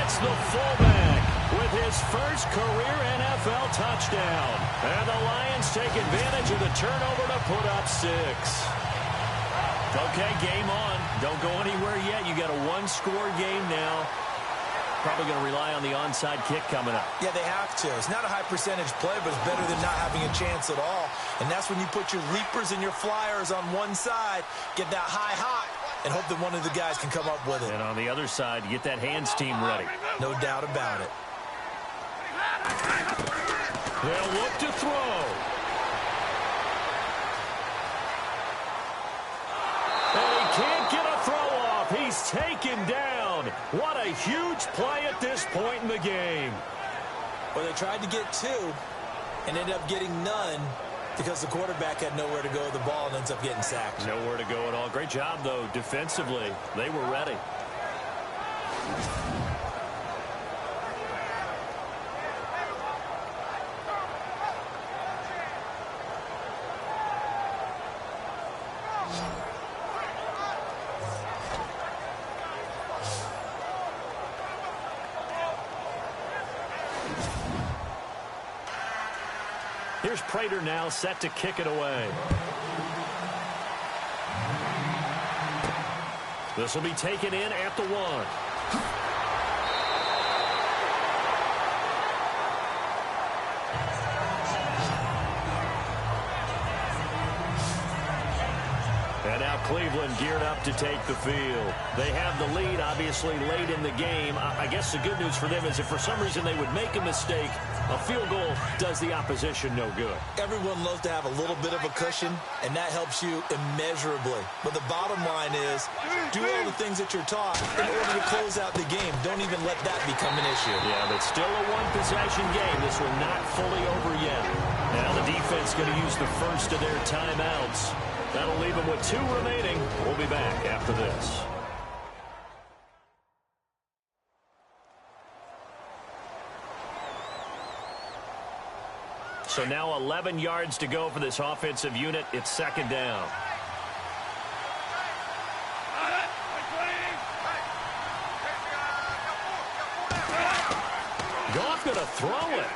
It's the fullback with his first career NFL touchdown. And the Lions take advantage of the turnover to put up 6. Okay, game on. Don't go anywhere yet. You got a 1-score game now. Probably going to rely on the onside kick coming up. Yeah, they have to. It's not a high percentage play, but it's better than not having a chance at all. And that's when you put your leapers and your flyers on one side, get that high hop, and hope that one of the guys can come up with it. And on the other side, you get that hands team ready. No doubt about it. They'll look to throw. And he can't get a throw off. He's taken down. What a huge play at this point in the game. Well, they tried to get 2 and ended up getting none because the quarterback had nowhere to go with the ball and ends up getting sacked. Nowhere to go at all. Great job, though, defensively. They were ready. Here's Prater now set to kick it away. This will be taken in at the 1. And now Cleveland geared up to take the field. They have the lead, obviously, late in the game. I guess the good news for them is if for some reason they would make a mistake, a field goal does the opposition no good. Everyone loves to have a little bit of a cushion, and that helps you immeasurably. But the bottom line is, do all the things that you're taught in order to close out the game. Don't even let that become an issue. Yeah, but still a one-possession game. This one not fully over yet. Now the defense going to use the first of their timeouts. That'll leave them with 2 remaining. We'll be back after this. So now 11 yards to go for this offensive unit. It's second down. Goff going to throw it.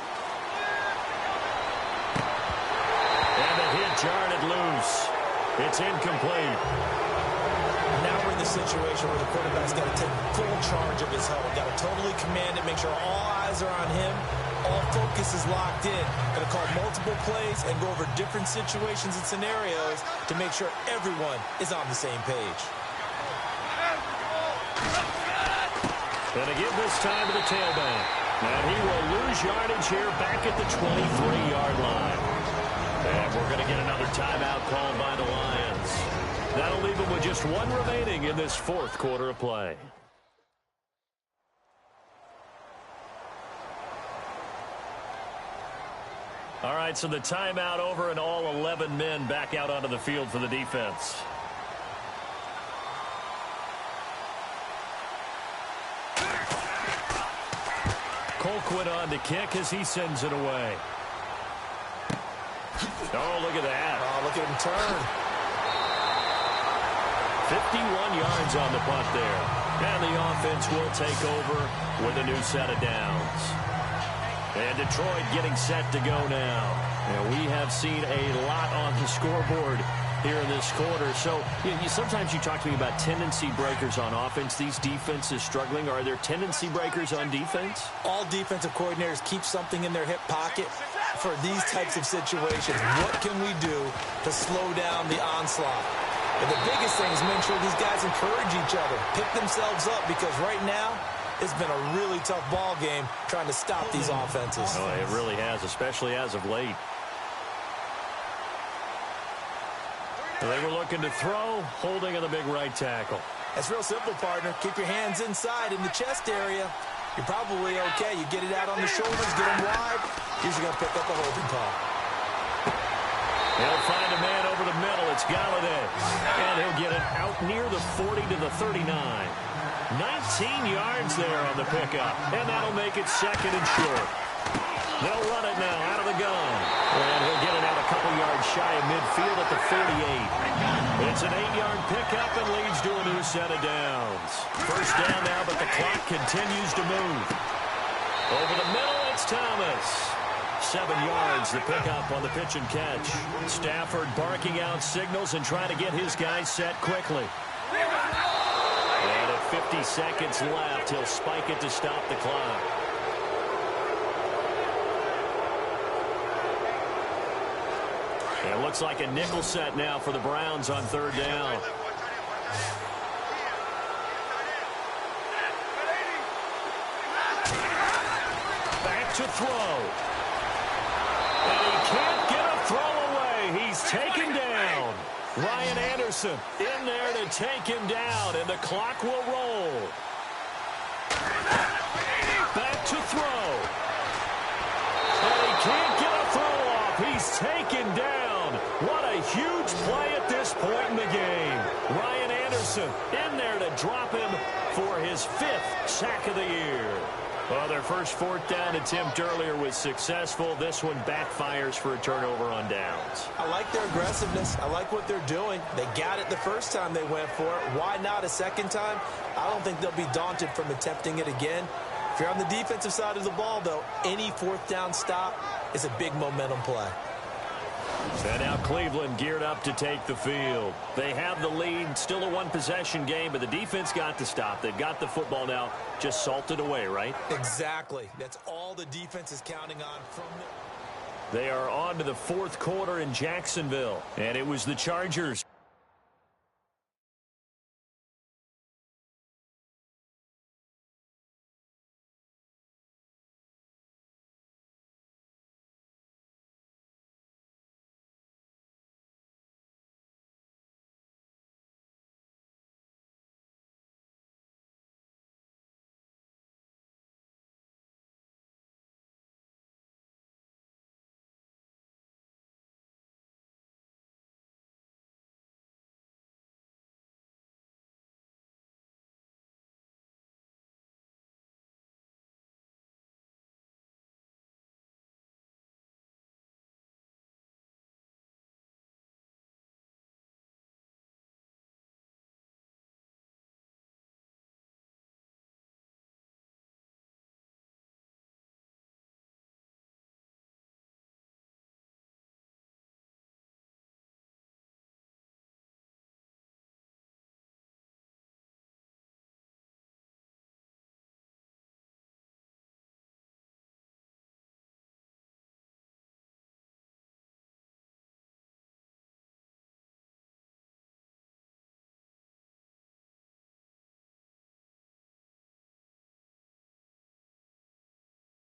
And the hit jarred it loose. It's incomplete. Now we're in the situation where the quarterback's got to take full charge of his huddle. Got to totally command it, make sure all eyes are on him. All focus is locked in. Going to call multiple plays and go over different situations and scenarios to make sure everyone is on the same page. And to give this time to the tailback. And he will lose yardage here back at the 23-yard line. And we're going to get another timeout called by the Lions. That'll leave them with just one remaining in this fourth quarter of play. All right, so the timeout over and all 11 men back out onto the field for the defense. Colquitt on to kick as he sends it away. Oh, look at that. Oh, look at him turn. 51 yards on the punt there. And the offense will take over with a new set of downs. And Detroit getting set to go now. And we have seen a lot on the scoreboard here in this quarter. So sometimes you talk to me about tendency breakers on offense. These defenses struggling. Are there tendency breakers on defense? All defensive coordinators keep something in their hip pocket for these types of situations. What can we do to slow down the onslaught? And the biggest thing is make sure these guys encourage each other, pick themselves up, because right now it's been a really tough ball game trying to stop these offenses. Oh, it really has, especially as of late. They were looking to throw, holding on the big right tackle. That's real simple, partner. Keep your hands inside in the chest area. You're probably okay. You get it out on the shoulders, get them wide. Usually going to pick up a holding call. He'll find a man over the middle. It's Galladay. And he'll get it out near the 40 to the 39. 19 yards there on the pickup. And that'll make it second and short. They'll run it now out of the gun. And he'll get it out a couple yards shy of midfield at the 48. It's an 8-yard pickup and leads to a new set of downs. First down now, but the clock continues to move. Over the middle, it's Thomas. 7 yards, the pickup on the pitch and catch. Stafford barking out signals and trying to get his guys set quickly. And at 50 seconds left, he'll spike it to stop the clock. It looks like a nickel set now for the Browns on third down. Back to throw. And he can't get a throw away. He's taken down. Ryan Anderson in there to take him down, and the clock will roll. Back to throw. And he can't get a throw off. He's taken down. What a huge play at this point in the game. Ryan Anderson in there to drop him for his 5th sack of the year. Well, their first fourth down attempt earlier was successful. This one backfires for a turnover on downs. I like their aggressiveness. I like what they're doing. They got it the first time they went for it. Why not a second time? I don't think they'll be daunted from attempting it again. If you're on the defensive side of the ball, though, any fourth down stop is a big momentum play. And now Cleveland geared up to take the field. They have the lead, still a one-possession game, but the defense got the stop. They've got the football now, just salted away, right? Exactly. That's all the defense is counting on from the... They are on to the fourth quarter in Jacksonville, and it was the Chargers